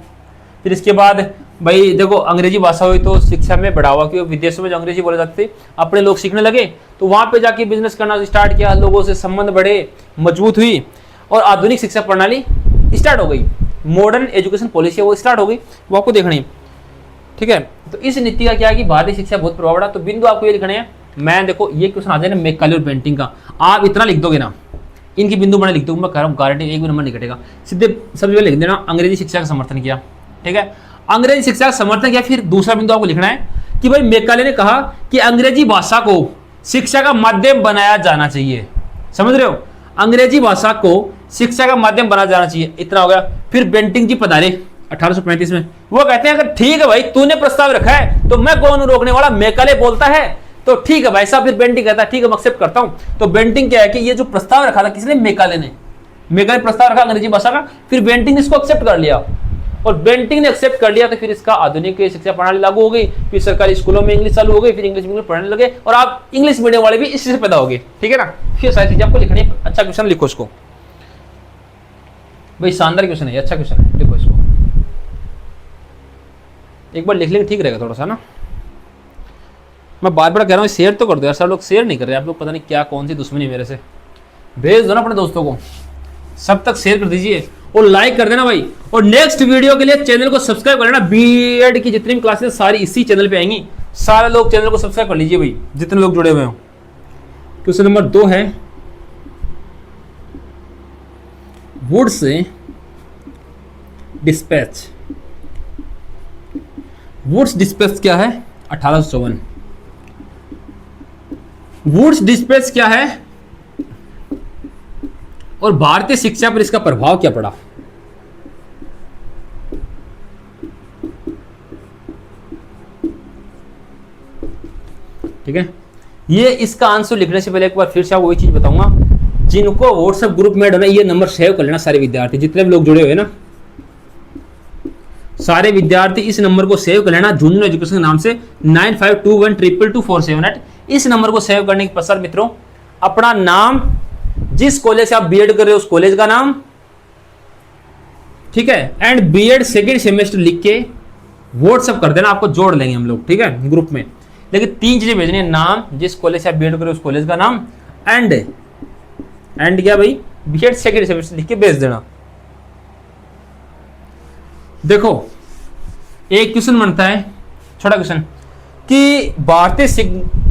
S1: फिर इसके बाद भाई देखो अंग्रेजी भाषा हुई तो शिक्षा में बढ़ावा, क्योंकि विदेशों में जो अंग्रेजी बोले जाते थे अपने लोग सीखने लगे, तो वहां पे जाके बिजनेस करना स्टार्ट किया, लोगों से संबंध बढ़े, मजबूत हुई, और आधुनिक शिक्षा प्रणाली स्टार्ट हो गई। मॉडर्न एजुकेशन पॉलिसी वो स्टार्ट हो गई, वो आपको देखनी, ठीक है। तो इस नीति का क्या है कि भारतीय शिक्षा बहुत प्रभाव पड़ा। तो बिंदु आपको ये लिखने हैं। मैं देखो ये क्वेश्चन आ जाए ना मेकाले और बेंटिंग का, आप इतना लिख दोगे ना, इनकी बिंदु बना लिख दूंगा, मैं कह रहा हूँ गारंटी एक भी नंबर नहीं कटेगा। सीधे सबसे पहले लिख देना अंग्रेजी शिक्षा का समर्थन किया, ठीक है। अंग्रेजी शिक्षा का समर्थन किया। फिर दूसरा बिंदु आपको लिखना है कि भाई मेकाले ने कहा कि अंग्रेजी भाषा को शिक्षा का माध्यम बनाया जाना चाहिए। समझ रहे हो, अंग्रेजी भाषा को शिक्षा का माध्यम बनाया जाना चाहिए, इतना हो गया। फिर बेंटिंग जी पधारे 1835 में, वो कहते हैं अगर ठीक है भाई तूने प्रस्ताव रखा है तो मैं कौन रोकने वाला। मेकाले बोलता है तो ठीक है भाई साहब। फिर बेंटिंग कहता है ठीक है मैं एक्सेप्ट करता हूं। तो बेंटिंग क्या है कि ये जो प्रस्ताव रखा था किसने? मेकाले ने। मेकाले प्रस्ताव रखा अंग्रेजी भाषा का, फिर बेंटिंग ने इसको एक्सेप्ट कर लिया, और बेंटिंग ने एक्सेप्ट कर लिया तो फिर इसका आधुनिक शिक्षा प्रणाली लागू हो गई। फिर सरकारी स्कूलों में इंग्लिश चालू हो गई, फिर इंग्लिश मीडियम पढ़ने लगे, और आप इंग्लिश मीडियम वाले भी इसी से पैदा हो गए, ठीक है ना। फिर सारी चीजें आपको लिखनी है। अच्छा क्वेश्चन लिखो इसको भाई, शानदार क्वेश्चन है, अच्छा क्वेश्चन है, लिखो इसको एक बार लिख लेंगे, ठीक रहेगा थोड़ा सा ना। मैं बार बार कह रहा हूँ शेयर तो कर दो यार, सब लोग शेयर नहीं कर रहे, आप लोग पता नहीं क्या कौन सी दुश्मनी मेरे से। भेज दो ना अपने दोस्तों को, सब तक शेयर कर दीजिए और लाइक कर देना भाई। और नेक्स्ट वीडियो के लिए चैनल को सब्सक्राइब कर लेना। बीएड की जितनी भी क्लासेस सारी इसी चैनल पे आएंगी, सारे लोग चैनल को सब्सक्राइब कर लीजिए भाई, जितने लोग जुड़े हुए हो। क्वेश्चन नंबर 2 है वुड्स डिस्पैच। वुड्स डिस्पैच क्या है? 1854। वुड्स डिस्पैच क्या है और भारतीय शिक्षा पर इसका प्रभाव क्या पड़ा? ठीक है, ये इसका आंसर लिखने से पहले एक बार फिर से आपको वही चीज बताऊंगा, जिनको व्हाट्सएप ग्रुप में ऐड होना, ये नंबर सेव कर लेना सारे विद्यार्थी, जितने भी लोग जुड़े हुए ना, सारे विद्यार्थी इस नंबर को सेव कर लेना, जूनियर एजुकेशन के नाम से 9521222478। इस नंबर को सेव करने के पश्चात मित्रों अपना नाम, जिस कॉलेज से आप बीएड कर रहे हो उस कॉलेज का नाम, ठीक है, एंड बीएड सेकेंड सेमेस्टर लिख के व्हाट्सएप कर देना, आपको जोड़ लेंगे हम लोग, ठीक है, ग्रुप में। लेकिन 3 चीजें भेजनी है, नाम, जिस कॉलेज से आप बीएड कर रहे हो उस कॉलेज का नाम, एंड क्या भाई, बीएड सेकेंड सेमेस्टर लिख के भेज देना। देखो एक क्वेश्चन बनता है, छोटा क्वेश्चन, कि भारतीय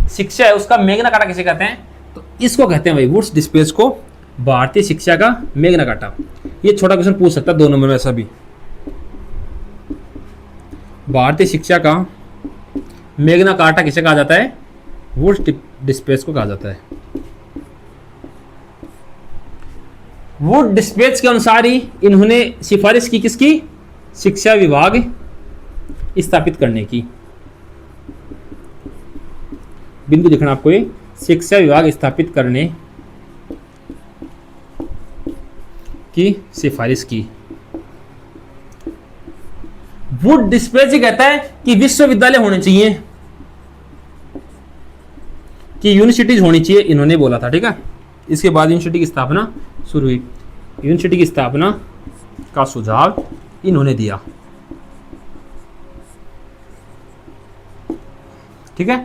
S1: शिक्षा है उसका मेघना काटा किसे कहते हैं? तो इसको कहते हैं भाई वुड्स डिस्पेस को, भारतीय शिक्षा का मेघना काटा। ये छोटा क्वेश्चन पूछ सकता है 2 नंबर में, ऐसा भी। भारतीय शिक्षा का मेघना काटा किसे कहा जाता है? वुड्स डिस्पेस को कहा जाता है। वुड डिस्पेच के अनुसार ही इन्होंने सिफारिश की, किसकी? शिक्षा विभाग स्थापित करने की। बिंदु लिखना आपको, ये शिक्षा विभाग स्थापित करने की सिफारिश की। वुड डिस्पेच ही कहता है कि विश्वविद्यालय होने चाहिए, कि यूनिवर्सिटीज होनी चाहिए, इन्होंने बोला था, ठीक है। इसके बाद यूनिवर्सिटी की स्थापना शुरू हुई, यूनिवर्सिटी की स्थापना का सुझाव इन्होंने दिया, ठीक है।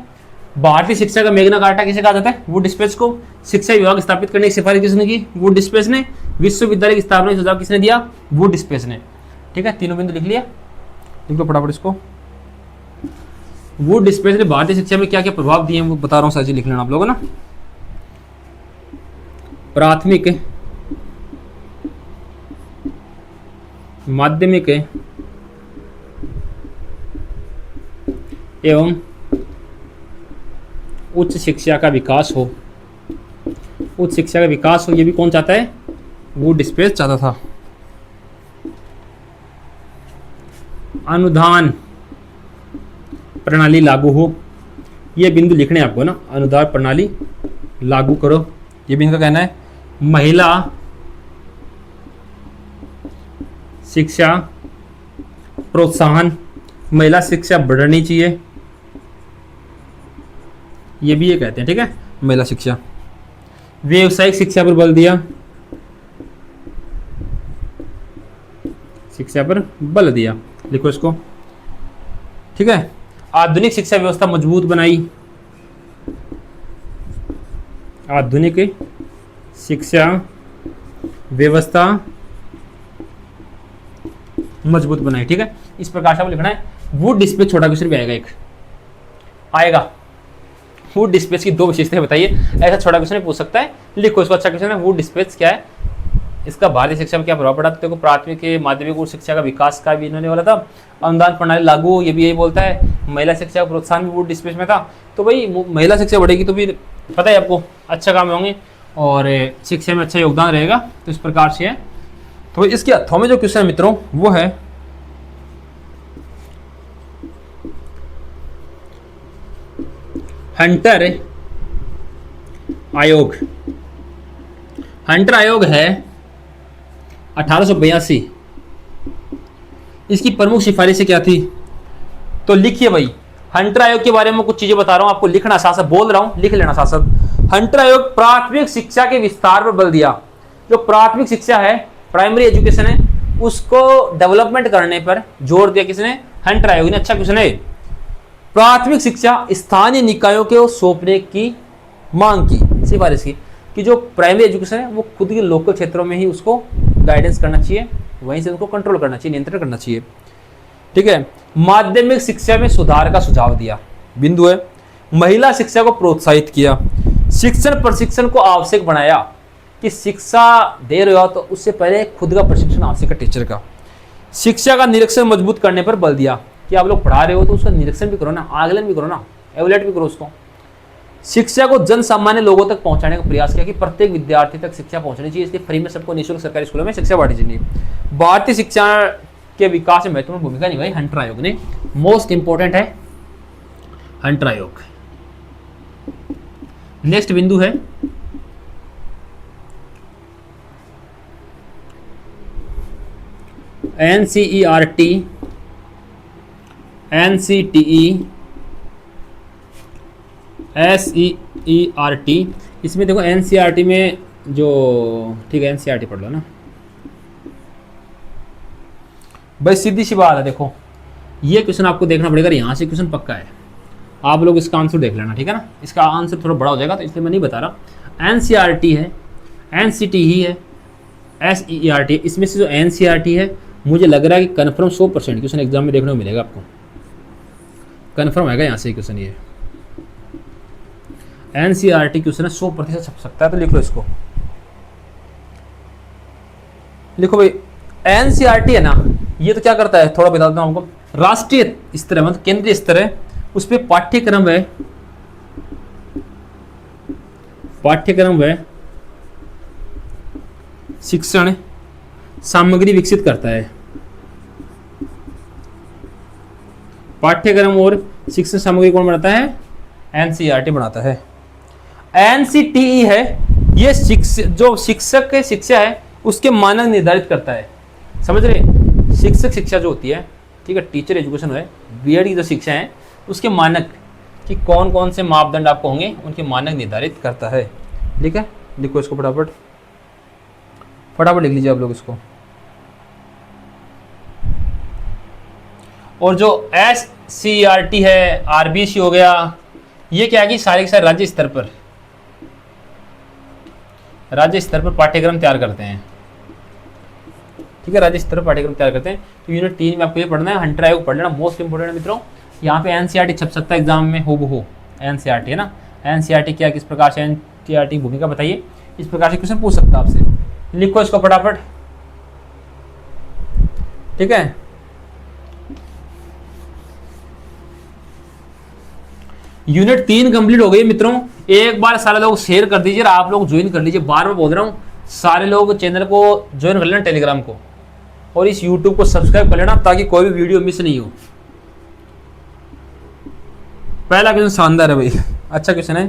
S1: भारतीय शिक्षा का मेघना कार्टा किसे कहा जाता है? वुड डिस्पेच को। शिक्षा विभाग स्थापित करने की सिफारिश किसने की? वुड डिस्पेच ने। विश्वविद्यालय की स्थापना का सुझाव किसने दिया? वुड डिस्पेच ने, ठीक है। तीनों बिंदु लिख लिया, लिख लो फटाफट इसको। वुड डिस्पेच ने भारतीय शिक्षा में क्या क्या प्रभाव दिए हैं वो बता रहा हूँ, साझी लिख लेना आप लोगों ना। प्राथमिक, माध्यमिक एवं उच्च शिक्षा का विकास हो, उच्च शिक्षा का विकास हो, ये भी कौन चाहता है? वुड डिस्पेच चाहता था। अनुदान प्रणाली लागू हो, ये बिंदु लिखने आपको ना, अनुदान प्रणाली लागू करो, ये भी इनका कहना है। महिला शिक्षा प्रोत्साहन, महिला शिक्षा बढ़नी चाहिए, ये भी ये कहते हैं, ठीक है, महिला शिक्षा। व्यावसायिक शिक्षा पर बल दिया, शिक्षा पर बल दिया, लिखो इसको, ठीक है। आधुनिक शिक्षा व्यवस्था मजबूत बनाई, आधुनिक शिक्षा व्यवस्था मजबूत बनाई, ठीक है। इस प्रकार से आपको लिखना है। वुड डिस्पेच, छोटा क्वेश्चन भी आएगा, एक आएगा। वुड डिस्पेच की 2 विशेषताएं बताइए, ऐसा छोटा क्वेश्चन पूछ सकता है, लिखो इसको। अच्छा क्वेश्चन है। वुड डिस्पेच क्या है, इसका भारतीय शिक्षा में क्या प्रभाव पड़ा? देखो प्राथमिक माध्यमिक उच्च शिक्षा का विकास का भी इन्होंने बोला था। अनुदान प्रणाली लागू, ये भी यही बोलता है। महिला शिक्षा का प्रोत्साहन भी वुड डिस्पेच में था। तो भाई महिला शिक्षा बढ़ेगी तो फिर पता है आपको अच्छा काम होंगे और शिक्षा में अच्छा योगदान रहेगा, तो इस प्रकार से है। तो इसके अर्थों में जो क्वेश्चन है मित्रों वो है हंटर आयोग। हंटर आयोग है 1882। इसकी प्रमुख सिफारिशें क्या थी? तो लिखिए भाई, हंटर आयोग के बारे में कुछ चीजें बता रहा हूं आपको, लिखना साथ साथ, बोल रहा हूं लिख लेना साथ साथ। हंटर आयोग प्राथमिक शिक्षा के विस्तार पर बल दिया। जो प्राथमिक शिक्षा है, प्राइमरी एजुकेशन है, उसको डेवलपमेंट करने पर जोर दिया किसने? हंटर आयोग ने। अच्छा क्वेश्चन है। प्राथमिक शिक्षा स्थानीय निकायों के सौंपने की मांग की, सिफारिश की, कि जो प्राइमरी एजुकेशन है वो खुद के लोकल क्षेत्रों में ही उसको गाइडेंस करना चाहिए, वहीं से उनको कंट्रोल करना चाहिए, नियंत्रण करना चाहिए, ठीक है। माध्यमिक शिक्षा में सुधार का सुझाव दिया, बिंदु है। महिला शिक्षा को प्रोत्साहित किया। शिक्षण प्रशिक्षण को आवश्यक बनाया, कि शिक्षा दे रहे हो तो उससे पहले खुद का प्रशिक्षण आवश्यक है टीचर का। शिक्षा का निरीक्षण मजबूत करने पर बल दिया, कि आप लोग पढ़ा रहे हो तो उसका निरीक्षण भी करो ना, आकलन भी करो ना, एवलेट भी करो उसको। शिक्षा को जन सामान्य लोगों तक पहुंचाने का प्रयास किया, कि प्रत्येक विद्यार्थी तक शिक्षा पहुंचनी चाहिए, इसलिए फ्री में सबको निःशुल्क सरकारी स्कूलों में शिक्षा बांटी चाहिए। भारतीय शिक्षा के विकास में महत्वपूर्ण भूमिका निभाई हंटर आयोग ने। मोस्ट इंपोर्टेंट है हंटर आयोग, नेक्स्ट बिंदु है NCERT, NCTE, SEERT। इसमें देखो NCERT में जो, ठीक है NCERT पढ़ लो ना भाई, सीधी सी बात है। देखो ये क्वेश्चन आपको देखना पड़ेगा, यहाँ से क्वेश्चन पक्का है, आप लोग इसका आंसर देख लेना, ठीक है ना। इसका आंसर थोड़ा बड़ा हो जाएगा तो इसलिए मैं नहीं बता रहा। NCERT है, NCTE है, SEERT, इसमें से जो NCERT है मुझे लग रहा है कि कन्फर्म 100% क्वेश्चन एग्जाम में देखने को मिलेगा आपको, कन्फर्म आएगा यहाँ से क्वेश्चन। ये NCERT क्वेश्चन है, 100% छप सकता है, तो लिख लो इसको, लिखो भाई। NCERT है ना, ये तो क्या करता है थोड़ा बता देता हूँ आपको। राष्ट्रीय स्तर है, मतलब केंद्रीय स्तर है, उस पर पाठ्यक्रम है शिक्षण सामग्री विकसित करता है। पाठ्यक्रम और शिक्षण सामग्री कौन बनाता है? NCERT बनाता है। NCTE है, ये जो शिक्षक की शिक्षा है उसके मानक निर्धारित करता है, समझ रहे। शिक्षक शिक्षा जो होती है, ठीक है, टीचर एजुकेशन है, बीएड की जो शिक्षा है उसके मानक कि कौन कौन से मापदंड आपको होंगे, उनके मानक निर्धारित करता है। ठीक है, लिखो इसको फटाफट लिख लीजिए आप लोग इसको। और जो SCERT है, RBC हो गया, ये क्या है कि सारे के सारे राज्य स्तर पर पाठ्यक्रम तैयार करते हैं। ठीक है, राज्य स्तर पर पाठ्यक्रम तैयार करते हैं। तो यूनिट 3 में आपको ये पढ़ना है, हंटर आयोग पढ़ लेना, मोस्ट इंपोर्टेंट है मित्रों। यहाँ पे NCERT छप सकता है एग्जाम में, हो NCERT है ना। NCERT क्या, किस प्रकार से NCERT की भूमिका बताइए, इस प्रकार से क्वेश्चन पूछ सकता है आपसे। लिखो इसको फटाफट, ठीक है। यूनिट 3 कंप्लीट हो गई मित्रों। एक बार सारे लोग शेयर कर दीजिए, आप लोग ज्वाइन कर लीजिए। बार बार बोल रहा हूँ, सारे लोग चैनल को ज्वाइन कर लेना, टेलीग्राम को, और इस यूट्यूब को सब्सक्राइब कर लेना ताकि कोई भी वीडियो मिस नहीं हो। पहला क्वेश्चन शानदार है भाई, अच्छा क्वेश्चन है।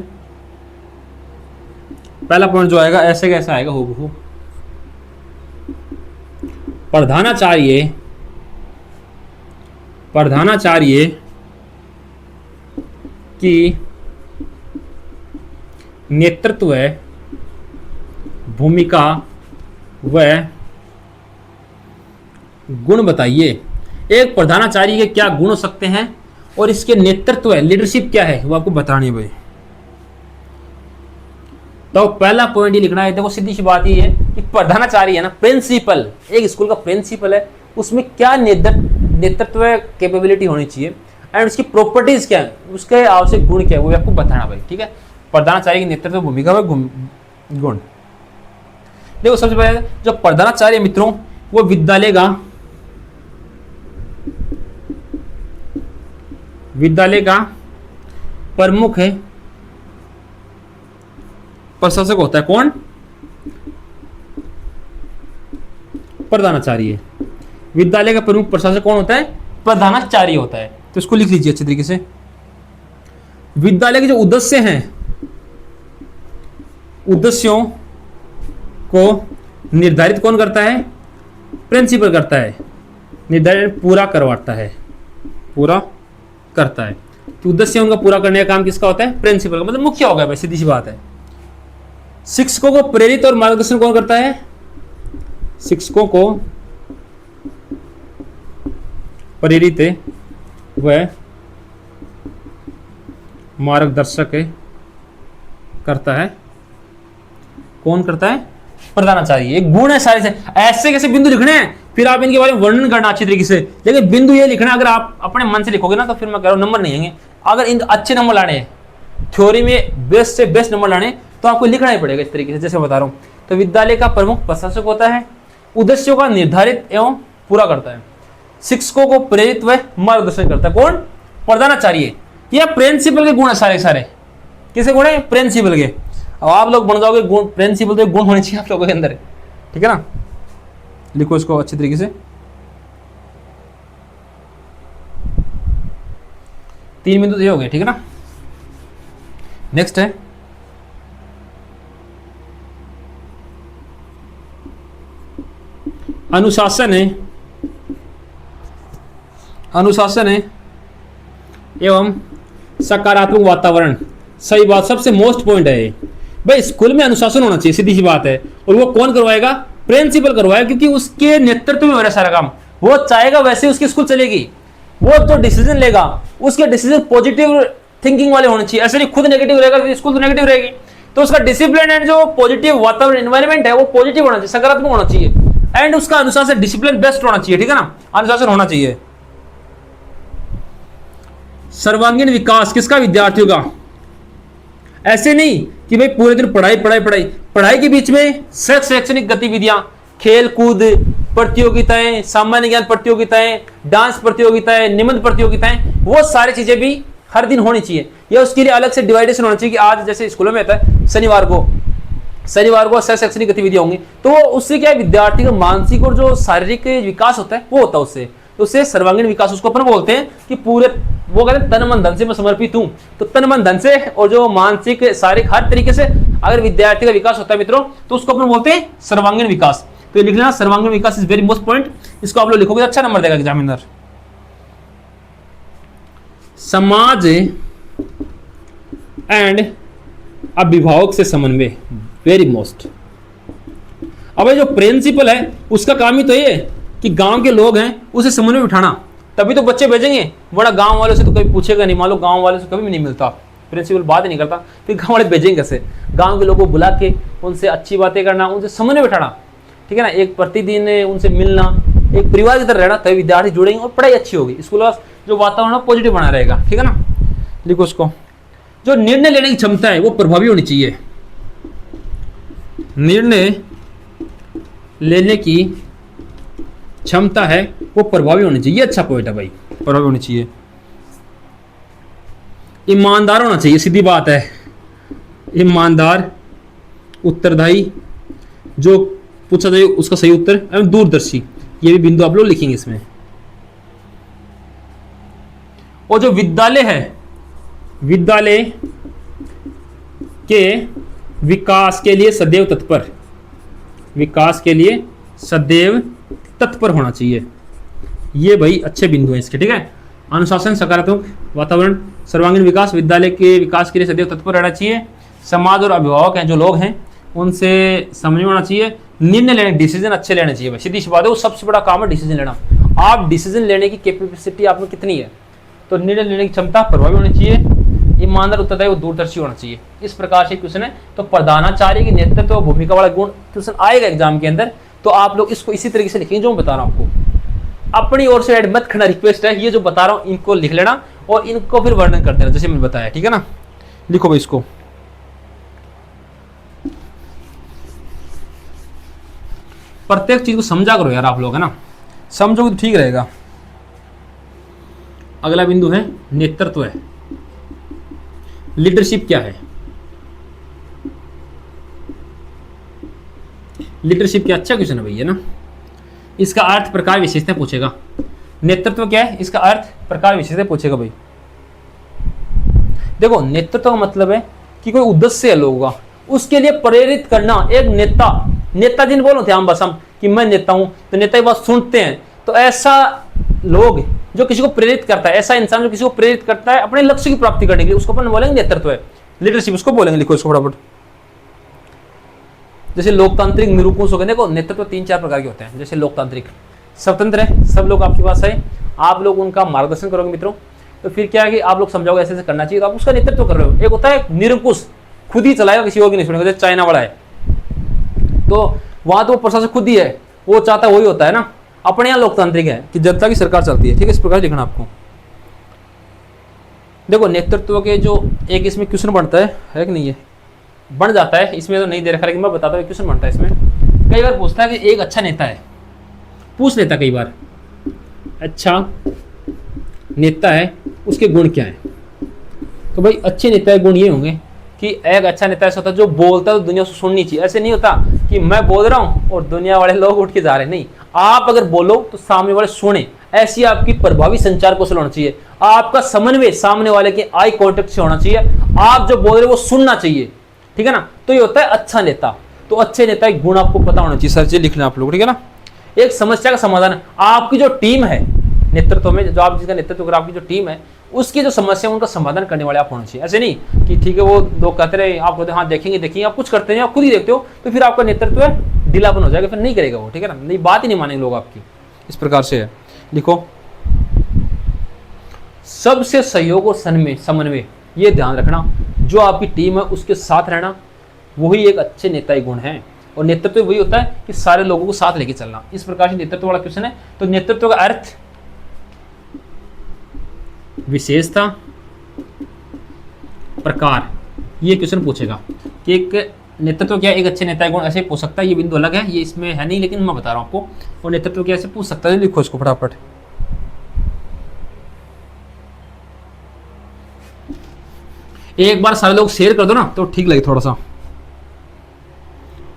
S1: पहला पॉइंट जो आएगा ऐसे कैसा आएगा, हो प्रधानाचार्य की नेतृत्व भूमिका व गुण बताइए। एक प्रधानाचार्य के क्या गुण हो सकते हैं और इसके नेतृत्व लीडरशिप क्या है वो आपको बतानी है भाई। तो पहला पॉइंट ये लिखना है। देखो सीधी सी बात ये है कि प्रधानाचार्य है ना, प्रिंसिपल, एक स्कूल का प्रिंसिपल है, उसमें क्या नेतृत्व कैपेबिलिटी होनी चाहिए एंड उसकी प्रॉपर्टीज क्या है, उसके आवश्यक गुण क्या है, वो आपको बताना भाई। ठीक है, प्रधानाचार्य की नेतृत्व भूमिका में गुण। देखो सबसे पहले जो प्रधानाचार्य मित्रों, वो विद्यालय का प्रमुख है, प्रशासक होता है। कौन? प्रधानाचार्य। विद्यालय का प्रमुख प्रशासक कौन होता है? प्रधानाचार्य होता है। तो इसको लिख लीजिए अच्छे तरीके से। विद्यालय के जो उद्देश्य हैं, उद्देश्यों को निर्धारित कौन करता है? प्रिंसिपल करता है। निर्धारित पूरा करवाता है, पूरा करता है। तो उद्देश्य उनका पूरा करने का काम किसका होता है? प्रिंसिपल का, मतलब मुख्य होगा भाई, सीधी सी बात है। शिक्षकों को प्रेरित और मार्गदर्शन कौन करता है? शिक्षकों को प्रेरित व मार्गदर्शक करता है। कौन करता है? प्रधानाचार्य। एक गुण है सारे से। ऐसे कैसे बिंदु लिखने हैं, फिर आप इनके बारे में वर्णन करना अच्छी तरीके से, लेकिन बिंदु ये लिखना अगर आप अपने मन से लिखोगे ना तो फिर मैं कह रहा हूं नंबर नहीं आएंगे। अगर इन अच्छे नंबर लाने हैं, थ्योरी में बेस्ट से बेस्ट नंबर लाने, तो आपको लिखना ही पड़ेगा इस तरीके से जैसे बता रहा हूं। तो विद्यालय का प्रमुख प्रशासक होता है, उद्देश्यों का निर्धारित एवं पूरा करता है, शिक्षकों को प्रेरित व मार्गदर्शन करता है। कौन? प्रधानाचार्य। यह प्रिंसिपल के गुण है सारे सारे। किसे गुण है? प्रिंसिपल के। अब आप लोग बन जाओगे गुण, प्रिंसिपल तो गुण होने चाहिए आप लोगों के अंदर, ठीक है ना। लिखो इसको अच्छे तरीके से। 3 बिंदु तो ये हो गए, ठीक है ना। नेक्स्ट है अनुशासन है, अनुशासन है एवं सकारात्मक वातावरण। सही बात, सबसे मोस्ट पॉइंट है ये। भाई स्कूल में अनुशासन होना चाहिए, सीधी सी बात है। और वो कौन करवाएगा? प्रिंसिपल करवाएगा, क्योंकि उसके नेतृत्व में हो रहा है सारा काम। वो चाहेगा वैसे उसकी स्कूल चलेगी। वो जो डिसीजन लेगा उसके डिसीजन पॉजिटिव थिंकिंग वाले होने चाहिए। ऐसे नहीं खुद नेगेटिव रहेगा तो स्कूल तो नेगेटिव रहेगी। तो उसका डिसिप्लिन एंड जो पॉजिटिव वातावरण एनवायरमेंट है वो पॉजिटिव होना चाहिए, सकारात्मक होना चाहिए। एंड उसका अनुशासन डिसिप्लिन बेस्ट होना चाहिए, ठीक है ना, अनुशासन होना चाहिए। सर्वांगीण विकास किसका? विद्यार्थियों का। ऐसे नहीं कि भाई पूरे दिन पढ़ाई पढ़ाई पढ़ाई, पढ़ाई के बीच में शैक्षणिक गतिविधियां, खेल कूद प्रतियोगिताएं, सामान्य ज्ञान प्रतियोगिताएं, डांस प्रतियोगिताएं, निबंध प्रतियोगिताएं, वो सारी चीजें भी हर दिन होनी चाहिए। या उसके लिए अलग से डिवाइडेशन होना चाहिए कि आज जैसे स्कूलों में होता है शनिवार को शैक्षणिक गतिविधियां होंगी, तो उससे क्या है, विद्यार्थी का मानसिक और जो शारीरिक विकास होता है वो होता है उससे। तो उससे सर्वांगीण विकास उसको अपन बोलते हैं कि पूरे, वो कहते हैं तन मन धन से मैं समर्पित हूं। तो तन मन धन से और जो मानसिक शारीरिक हर तरीके से अगर विद्यार्थी का विकास होता है मित्रों, तो उसको अपन बोलते हैं सर्वांगीण विकास। तो ये लिख लेना, सर्वांगीण विकास इज वेरी मोस्ट पॉइंट। इसको आप लोग लिखोगे अच्छा नंबर देगा एग्जामिनर। समाज एंड अभिभावक से समन्वय, वेरी मोस्ट। अब जो प्रिंसिपल है उसका काम ही तो ये कि गांव के लोग हैं उसे समन्वय बिठाना, तभी तो बच्चे भेजेंगे। वरना गांव वालों से तो कभी पूछेगा नहीं, मान लो गांव वालों से कभी भी नहीं मिलता, प्रिंसिपल बात ही नहीं करता, फिर गांव वाले भेजेंगे कैसे? गांव के लोगों को बुला के उनसे अच्छी बातें करना, उनसे समन्वय बिठाना, ठीक है ना, एक प्रतिदिन उनसे मिलना, एक परिवार की तरह रहना, तभी विद्यार्थी जुड़ेंगे और पढ़ाई अच्छी होगी। स्कूल का जो वातावरण पॉजिटिव बना रहेगा, ठीक है ना। लिखो उसको। जो निर्णय लेने की क्षमता है वो प्रभावी होनी चाहिए। निर्णय लेने की क्षमता है वो प्रभावी होनी चाहिए। अच्छा पॉइंट है भाई, प्रभावी होनी चाहिए। ईमानदार होना चाहिए, सीधी बात है। ईमानदार, उत्तरदायी, जो पूछा जाए उसका सही उत्तर, एवं दूरदर्शी, ये भी बिंदु आप लोग लिखेंगे इसमें। और जो विद्यालय है, विद्यालय के विकास के लिए सदैव तत्पर, विकास के लिए सदैव तत्पर होना चाहिए। ये भाई अच्छे बिंदु हैं इसके, ठीक है। अनुशासन, सकारात्मक वातावरण, सर्वांगीण विकास, विद्यालय के विकास के लिए सदैव तत्पर रहना चाहिए। समाज और अभिभावक हैं जो लोग हैं उनसे समझ होना चाहिए। निर्णय लेने, डिसीजन अच्छे लेने चाहिए भाई, सीधी सी बात है। वो सबसे बड़ा काम है डिसीजन लेना। आप डिसीजन लेने की कैपेसिटी आप में कितनी है? तो निर्णय लेने की क्षमता प्रभावी होनी चाहिए। ईमानदार, उत्तरदायी और दूरदर्शी होना चाहिए। इस प्रकार से क्वेश्चन है। तो प्रधानाचार्य की नेतृत्व और भूमिका वाला गुण क्वेश्चन आएगा एग्जाम के अंदर, तो आप लोग इसको इसी तरीके से लिखेंगे जो मैं बता रहा हूं आपको। अपनी ओर से ऐड मत करना, रिक्वेस्ट है। ये जो बता रहा हूं इनको लिख लेना और इनको फिर वर्णन कर देना जैसे मैंने बताया, ठीक है ना। लिखो भाई इसको। प्रत्येक चीज को समझा करो यार आप लोग, है ना, समझोगे तो ठीक रहेगा। अगला बिंदु है नेतृत्व है। लीडरशिप क्या है? लीडरशिप क्या अच्छा क्वेश्चन है भैया ना। इसका अर्थ, प्रकार, विशेषता पूछेगा। नेतृत्व क्या है? इसका अर्थ, प्रकार, विशेषता पूछेगा भाई। देखो, नेतृत्व का मतलब है कि कोई उद्देश्य है लोगों का, उसके लिए प्रेरित करना। एक नेता जिन बोलो थे हम बस हम कि मैं नेता हूं, तो नेता की बात सुनते हैं। तो ऐसा लोग जो किसी को प्रेरित करता है, ऐसा इंसान जो किसी को प्रेरित करता है अपने लक्ष्य की प्राप्ति करने के लिए, उसको अपन बोलेंगे नेतृत्व है, लीडरशिप उसको बोलेंगे। लिखो इसको फटाफट। जैसे लोकतांत्रिक निरूपण हो गए, देखो नेतृत्व 3-4 प्रकार के होते हैं। जैसे लोकतांत्रिक, स्वतंत्र है, सब लोग आपके पास है, आप लोग उनका मार्गदर्शन करोगे मित्रों, तो फिर क्या है कि आप लोग समझाओगे ऐसे ऐसे करना चाहिए, तो आप उसका नेतृत्व कर रहे हो। एक होता है निरंकुश, खुद ही चलाएगा, किसी और की नहीं सुनेगा, जैसे चाइना वाला है, तो वहां तो प्रशासन खुद ही है, वो चाहता है वही होता है ना। अपने यहाँ लोकतांत्रिक है कि जनता की सरकार चलती है, ठीक है। इस प्रकार लिखना आपको। देखो नेतृत्व के जो एक इसमें क्वेश्चन बनता है कि नहीं, है बन जाता है, इसमें तो नहीं दे रखा, लेकिन मैं बताता हूँ क्वेश्चन बनता है इसमें। कई बार पूछता है कि एक अच्छा नेता है, पूछ लेता कई बार, अच्छा नेता है उसके गुण क्या है? तो भाई अच्छे नेता के गुण ये होंगे कि एक अच्छा नेता ऐसा होता है जो बोलता है तो दुनिया उसको सुननी चाहिए। ऐसे नहीं होता कि मैं बोल रहा हूँ और दुनिया वाले लोग उठ के जा रहे हैं, नहीं। आप अगर बोलो तो सामने वाले सुने, ऐसी आपकी प्रभावी संचार कौशल होना चाहिए। आपका समन्वय सामने वाले के आई कॉन्टेक्ट से होना चाहिए, आप जो बोल रहे वो सुनना चाहिए, ठीक है ना। तो ये होता है अच्छा नेता। तो अच्छे नेता के गुण आपको पता होना चाहिए, सर जी लिखना आप लोग, ठीक है ना। एक समस्या का समाधान। आपकी जो टीम है नेतृत्व में, जो आप जिसका नेतृत्व कर, आपकी जो टीम है उसकी जो समस्या है उनका समाधान करने वाले आप होना चाहिए। ऐसे नहीं कि ठीक है वो लोग कहते रहे, आप कहते हाँ देखेंगे, आप कुछ करते नहीं, आप खुद ही देखते हो, तो फिर आपका नेतृत्व है ढीलापन हो जाएगा, फिर नहीं करेगा वो, ठीक है ना, नहीं बात ही नहीं मानेंगे लोग आपकी। इस प्रकार से है। लिखो, सबसे सहयोग और समन्वय, ये ध्यान रखना, जो आपकी टीम है उसके साथ रहना, वही एक अच्छे नेताई गुण है। और नेतृत्व वही होता है कि सारे लोगों को साथ लेके चलना। इस प्रकार से नेतृत्व वाला क्वेश्चन है। तो नेतृत्व का अर्थ, विशेषता, प्रकार, ये क्वेश्चन पूछेगा कि एक नेतृत्व क्या, एक अच्छे नेता गुण, ऐसे पूछ सकता है। ये बिंदु अलग है, ये इसमें है नहीं, लेकिन मैं बता रहा हूं आपको। और नेतृत्व क्या ऐसे पूछ सकता है, लिखो इसको फटाफट। एक बार सारे लोग शेयर कर दो ना तो ठीक लगे थोड़ा सा।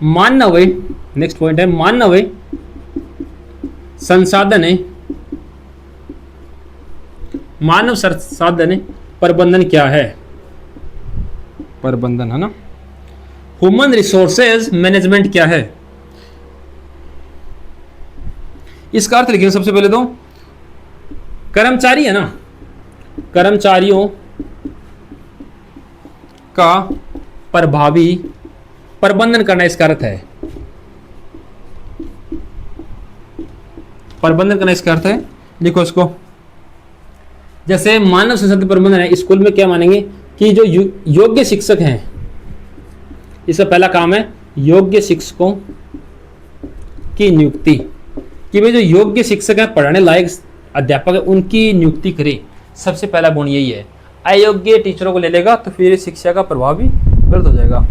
S1: मानव, नेक्स्ट पॉइंट है, मानव संसाधन, मानव संसाधन प्रबंधन क्या है? प्रबंधन है ना। ह्यूमन रिसोर्सेज मैनेजमेंट क्या है? इसका अर्थ लिखिए सबसे पहले तो, कर्मचारी है ना, कर्मचारियों का प्रभावी प्रबंधन करना, इसका अर्थ है प्रबंधन करना, इसका अर्थ है। लिखो इसको, जैसे मानव संसाधन प्रबंधन है, स्कूल में क्या मानेंगे कि जो योग्य शिक्षक हैं, इसका पहला काम है योग्य शिक्षकों की नियुक्ति, कि भाई जो योग्य शिक्षक है, पढ़ाने लायक अध्यापक है, उनकी नियुक्ति करे। सबसे पहला गुण यही है। अयोग्य टीचरों को ले लेगा तो फिर शिक्षा का प्रभाव भी गलत हो जाएगा।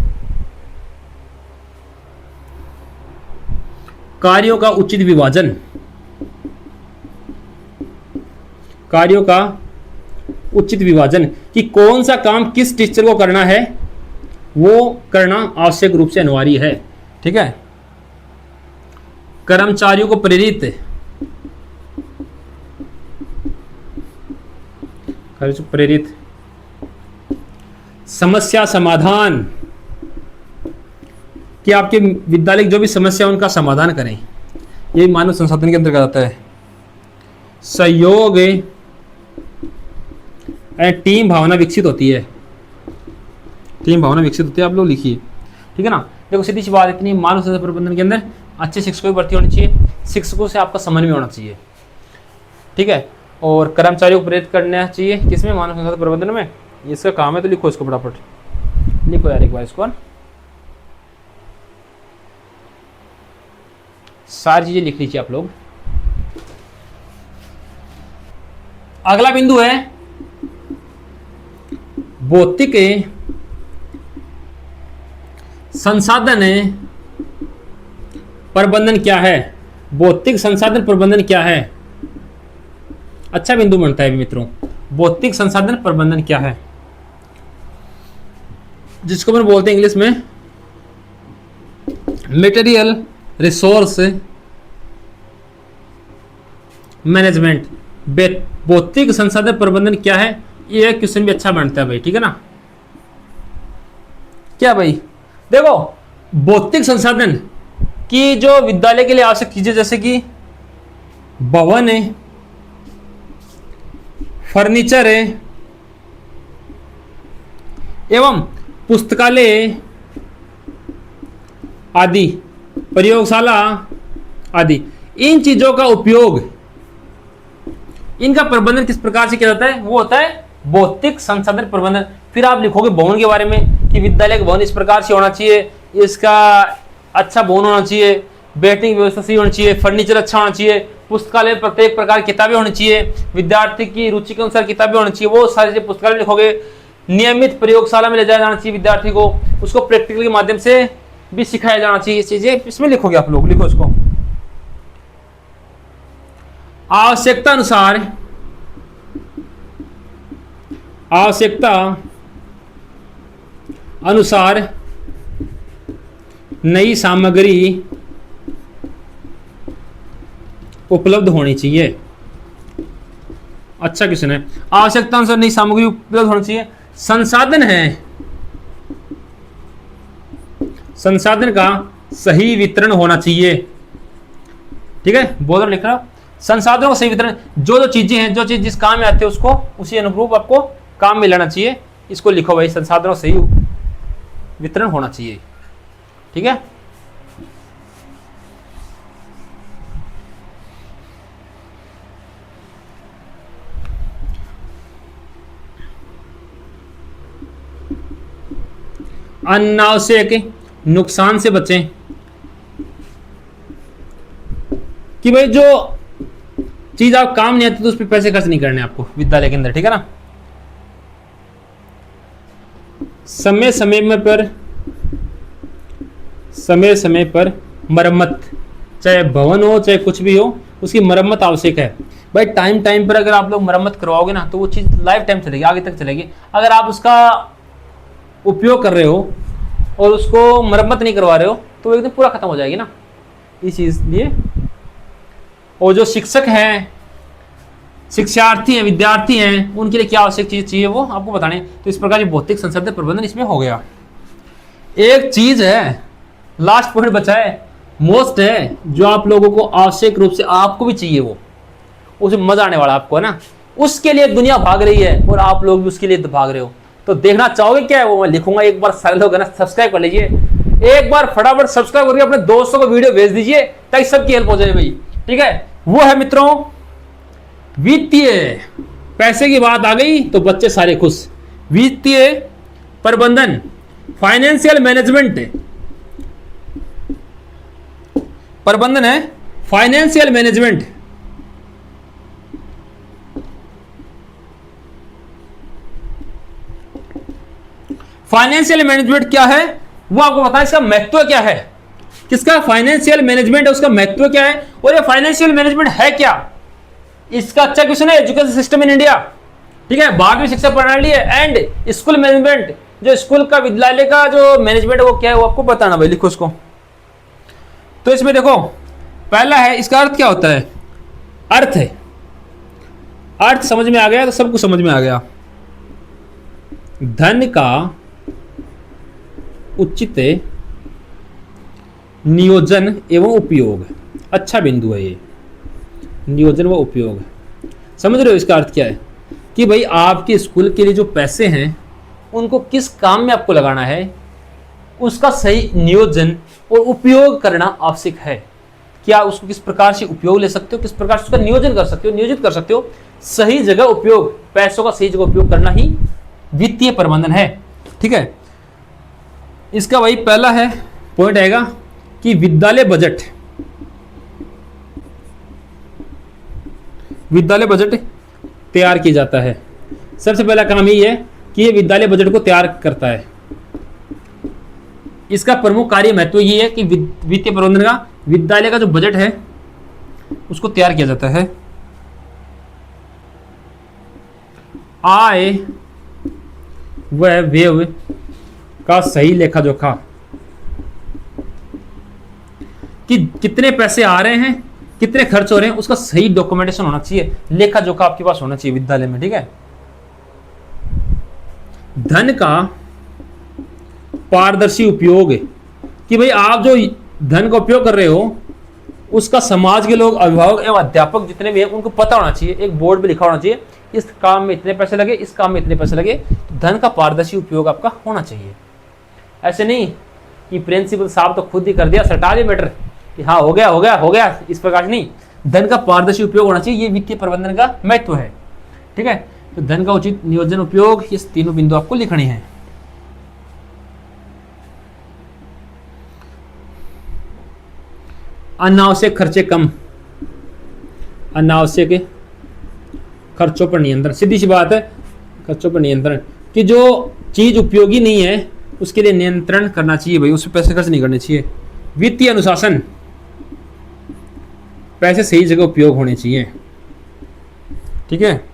S1: कार्यों का उचित विभाजन, कार्यों का उचित विभाजन, कि कौन सा काम किस टीचर को करना है वो करना आवश्यक रूप से अनिवार्य है, ठीक है। कर्मचारियों को प्रेरित, समस्या समाधान, कि आपके विद्यालय जो भी समस्या उनका समाधान करें, ये मानव संसाधन के अंतर्गत आता है। सहयोग, टीम भावना विकसित होती है, टीम भावना विकसित होती है, आप लोग लिखिए, ठीक है ना। देखो सीधी सी बात इतनी, मानव संसाधन प्रबंधन के अंदर अच्छे शिक्षकों की भर्ती होनी चाहिए, शिक्षकों से आपका समन्वय होना चाहिए, ठीक है। और कर्मचारियों को प्रेरित करना चाहिए, किसमें? मानव संसाधन प्रबंधन में, इसका काम है। तो लिखो इसको फटाफट, लिखो यार एक बार इसको, सारी चीजें लिख लीजिए आप लोग। अगला बिंदु है भौतिक संसाधन प्रबंधन क्या है? भौतिक संसाधन प्रबंधन क्या है? अच्छा बिंदु बनता है मित्रों, भौतिक संसाधन प्रबंधन क्या है, जिसको अपन बोलते हैं इंग्लिश में मटेरियल रिसोर्स मैनेजमेंट। भौतिक संसाधन प्रबंधन क्या है, ये क्वेश्चन भी अच्छा बनता है भाई, ठीक है ना। क्या भाई, देखो भौतिक संसाधन की जो विद्यालय के लिए आवश्यक चीजें, जैसे कि भवन है, फर्नीचर है, एवं पुस्तकालय आदि, प्रयोगशाला आदि, इन चीजों का उपयोग, इनका प्रबंधन किस प्रकार से किया जाता है? वो होता है भौतिक संसाधन प्रबंधन। फिर आप लिखोगे भवन के बारे में कि विद्यालय का भवन इस प्रकार से होना चाहिए, इसका अच्छा भवन होना चाहिए, बैठने की व्यवस्था सही होनी चाहिए, फर्नीचर अच्छा होना चाहिए, पुस्तकालय प्रत्येक प्रकार की किताबें होनी चाहिए, विद्यार्थी की रुचि के अनुसार किताबें होनी चाहिए, वो सारी पुस्तकालय लिखोगे। नियमित प्रयोगशाला में ले जाया जाना चाहिए विद्यार्थी को, उसको प्रैक्टिकल के माध्यम से भी सिखाया जाना चाहिए, ये चीजें इसमें लिखोगे आप लोग। लिखो इसको, आवश्यकता अनुसार नई सामग्री उपलब्ध होनी चाहिए। अच्छा क्वेश्चन है, आवश्यकता अनुसार नई सामग्री उपलब्ध होनी चाहिए। संसाधन है, संसाधन का सही वितरण होना चाहिए, ठीक है, बोधन लिख रहा, संसाधनों का सही वितरण, जो जो चीजें हैं, जो चीज जिस काम में आते हैं उसको उसी अनुरूप आपको काम में लाना चाहिए। इसको लिखो भाई, संसाधनों का सही वितरण होना चाहिए। ठीक है, अनावश्यक नुकसान से बचें, कि भाई जो चीज आप काम नहीं आती तो उस पर पैसे खर्च नहीं करने आपको विद्यालय के अंदर। ठीक है ना, समय समय पर मरम्मत, चाहे भवन हो चाहे कुछ भी हो, उसकी मरम्मत आवश्यक है। भाई टाइम पर अगर आप लोग मरम्मत करवाओगे ना तो वो चीज़ लाइफ टाइम चलेगी, आगे तक चलेगी। अगर आप उसका उपयोग कर रहे हो और उसको मरम्मत नहीं करवा रहे हो तो वो एकदम पूरा खत्म हो जाएगी ना, इस चीज़ लिए। और जो शिक्षक हैं, शिक्षार्थी हैं, विद्यार्थी हैं, उनके लिए क्या आवश्यक चीज़ चाहिए वो आपको बताने। तो इस प्रकार की भौतिक संसाधन प्रबंधन इसमें हो गया। एक चीज़ है, लास्ट पॉइंट बचा है, मोस्ट है, जो आप लोगों को आवश्यक रूप से आपको भी चाहिए, वो उसे मजा आने वाला आपको है ना, उसके लिए दुनिया भाग रही है और आप लोग भी उसके लिए भाग रहे हो। तो देखना चाहोगे क्या है वो मैं लिखूंगा, एक बार सारे लोग है ना सब्सक्राइब कर लीजिए, एक बार फटाफट सब्सक्राइब करके अपने दोस्तों को वीडियो भेज दीजिए ताकि सबकी हेल्प हो जाए भाई। ठीक है, वो है मित्रों वित्तीय, पैसे की बात आ गई तो बच्चे सारे खुश। वित्तीय प्रबंधन, फाइनेंशियल मैनेजमेंट, प्रबंधन है फाइनेंशियल मैनेजमेंट। फाइनेंशियल मैनेजमेंट क्या है वो आपको पता है, इसका महत्व क्या है, किसका फाइनेंशियल मैनेजमेंट है, उसका महत्व क्या है, और ये फाइनेंशियल मैनेजमेंट है क्या। इसका अच्छा क्वेश्चन है, एजुकेशन सिस्टम इन इंडिया। ठीक है, भारतीय शिक्षा प्रणाली है, एंड स्कूल मैनेजमेंट, जो स्कूल का विद्यालय का जो मैनेजमेंट है वो क्या है वो आपको बताना भाई, लिखो उसको। तो इसमें देखो पहला है, इसका अर्थ क्या होता है, अर्थ है, अर्थ समझ में आ गया तो सब कुछ समझ में आ गया। धन का उचित नियोजन एवं उपयोग, अच्छा बिंदु है ये, नियोजन व उपयोग। समझ रहे हो इसका अर्थ क्या है, कि भाई आपके स्कूल के लिए जो पैसे हैं उनको किस काम में आपको लगाना है, उसका सही नियोजन और उपयोग करना आवश्यक है। क्या उसको किस प्रकार से उपयोग ले सकते हो, किस प्रकार से उसका नियोजन कर सकते हो, नियोजित कर सकते हो, सही जगह उपयोग, पैसों का सही जगह उपयोग करना ही वित्तीय प्रबंधन है। ठीक है, इसका वही पहला है पॉइंट आएगा कि विद्यालय बजट, विद्यालय बजट तैयार किया जाता है। सबसे पहला काम यही है कि ये विद्यालय बजट को तैयार करता है। इसका प्रमुख कार्य महत्व ये है कि वित्तीय प्रबंधन का विद्यालय का जो बजट है उसको तैयार किया जाता है। आय व व्यय का सही लेखा जोखा, कि कितने पैसे आ रहे हैं, कितने खर्च हो रहे हैं, उसका सही डॉक्यूमेंटेशन होना चाहिए, लेखा जोखा आपके पास होना चाहिए विद्यालय में। ठीक है, धन का पारदर्शी उपयोग, कि भाई आप जो धन का उपयोग कर रहे हो उसका समाज के लोग, अभिभावक एवं अध्यापक जितने भी हैं उनको पता होना चाहिए, एक बोर्ड पे लिखा होना चाहिए इस काम में इतने पैसे लगे, इस काम में इतने पैसे लगे। तो धन का पारदर्शी उपयोग आपका होना चाहिए। ऐसे नहीं कि प्रिंसिपल साहब तो खुद ही कर दिया, सटा दिया मैटर कि हाँ हो गया हो गया हो गया, इस प्रकार नहीं, धन का पारदर्शी उपयोग होना चाहिए। ये वित्तीय प्रबंधन का महत्व है। ठीक है, तो धन का उचित नियोजन उपयोग, ये तीनों बिंदु आपको लिखनी है। अनावश्यक खर्चे कम, अनावश्यक खर्चों पर नियंत्रण, सीधी सी बात है, खर्चों पर नियंत्रण, कि जो चीज उपयोगी नहीं है उसके लिए नियंत्रण करना चाहिए भाई, उस पर पैसे खर्च नहीं करने चाहिए। वित्तीय अनुशासन, पैसे सही जगह उपयोग होने चाहिए। ठीक है,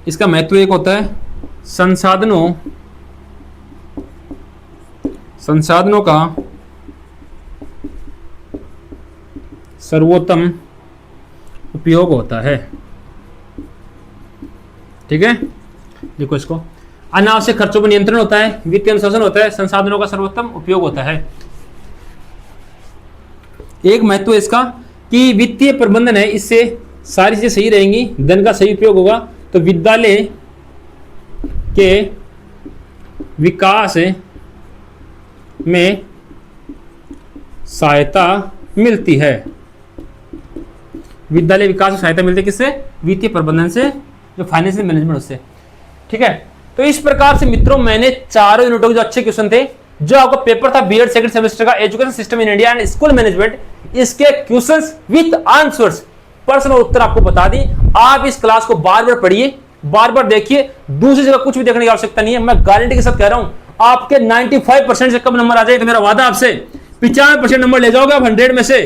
S1: इसका महत्व एक होता है संसाधनों का सर्वोत्तम उपयोग होता है। ठीक है, देखो इसको, अनावश्यक खर्चों पर नियंत्रण होता है, वित्तीय अनुशासन होता है, संसाधनों का सर्वोत्तम उपयोग होता है। एक महत्व है इसका कि वित्तीय प्रबंधन है, इससे सारी चीजें सही रहेंगी, धन का सही उपयोग होगा, तो विद्यालय के विकास में सहायता मिलती है। विद्यालय विकास में सहायता मिलती है किससे? वित्तीय प्रबंधन से, जो फाइनेंशियल मैनेजमेंट उससे। ठीक है, तो इस प्रकार से मित्रों मैंने चारों यूनिटों के जो अच्छे क्वेश्चन थे, जो आपका पेपर था बीएड सेकंड सेमेस्टर का education system in India and school management, इसके क्वेश्चंस विद आंसर्स प्रश्न और उत्तर आपको बता दी। आप इस क्लास को बार बार पढ़िए, बार बार देखिए, दूसरी जगह कुछ भी देखने की आवश्यकता नहीं है। मैं गारंटी के साथ कह रहा हूं आपके 95% से कम नंबर आ जाएगा, मेरा वादा आपसे। 95% नंबर ले जाओगे आप 100 में से,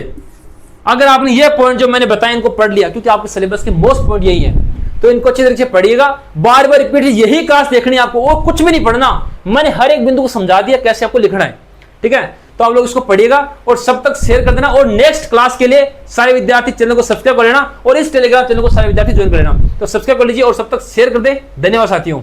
S1: अगर आपने ये पॉइंट जो मैंने बताया इनको पढ़ लिया, क्योंकि आपके सिलेबस के मोस्ट पॉइंट यही है। तो इनको अच्छी तरीके से पढ़िएगा, बार बार रिपीट, यही क्लास देखनी है आपको, और कुछ भी नहीं पढ़ना। मैंने हर एक बिंदु को समझा दिया कैसे आपको लिखना है। ठीक है, तो आप लोग इसको पढ़िएगा और सब तक शेयर कर देना। और नेक्स्ट क्लास के लिए सारे विद्यार्थी चैनल को सब्सक्राइब कर लेना, और इस टेलीग्राम चैनल को सारे विद्यार्थी ज्वाइन कर लेना। तो सब्सक्राइब कर लीजिए और सब तक शेयर कर दे। धन्यवाद साथियों।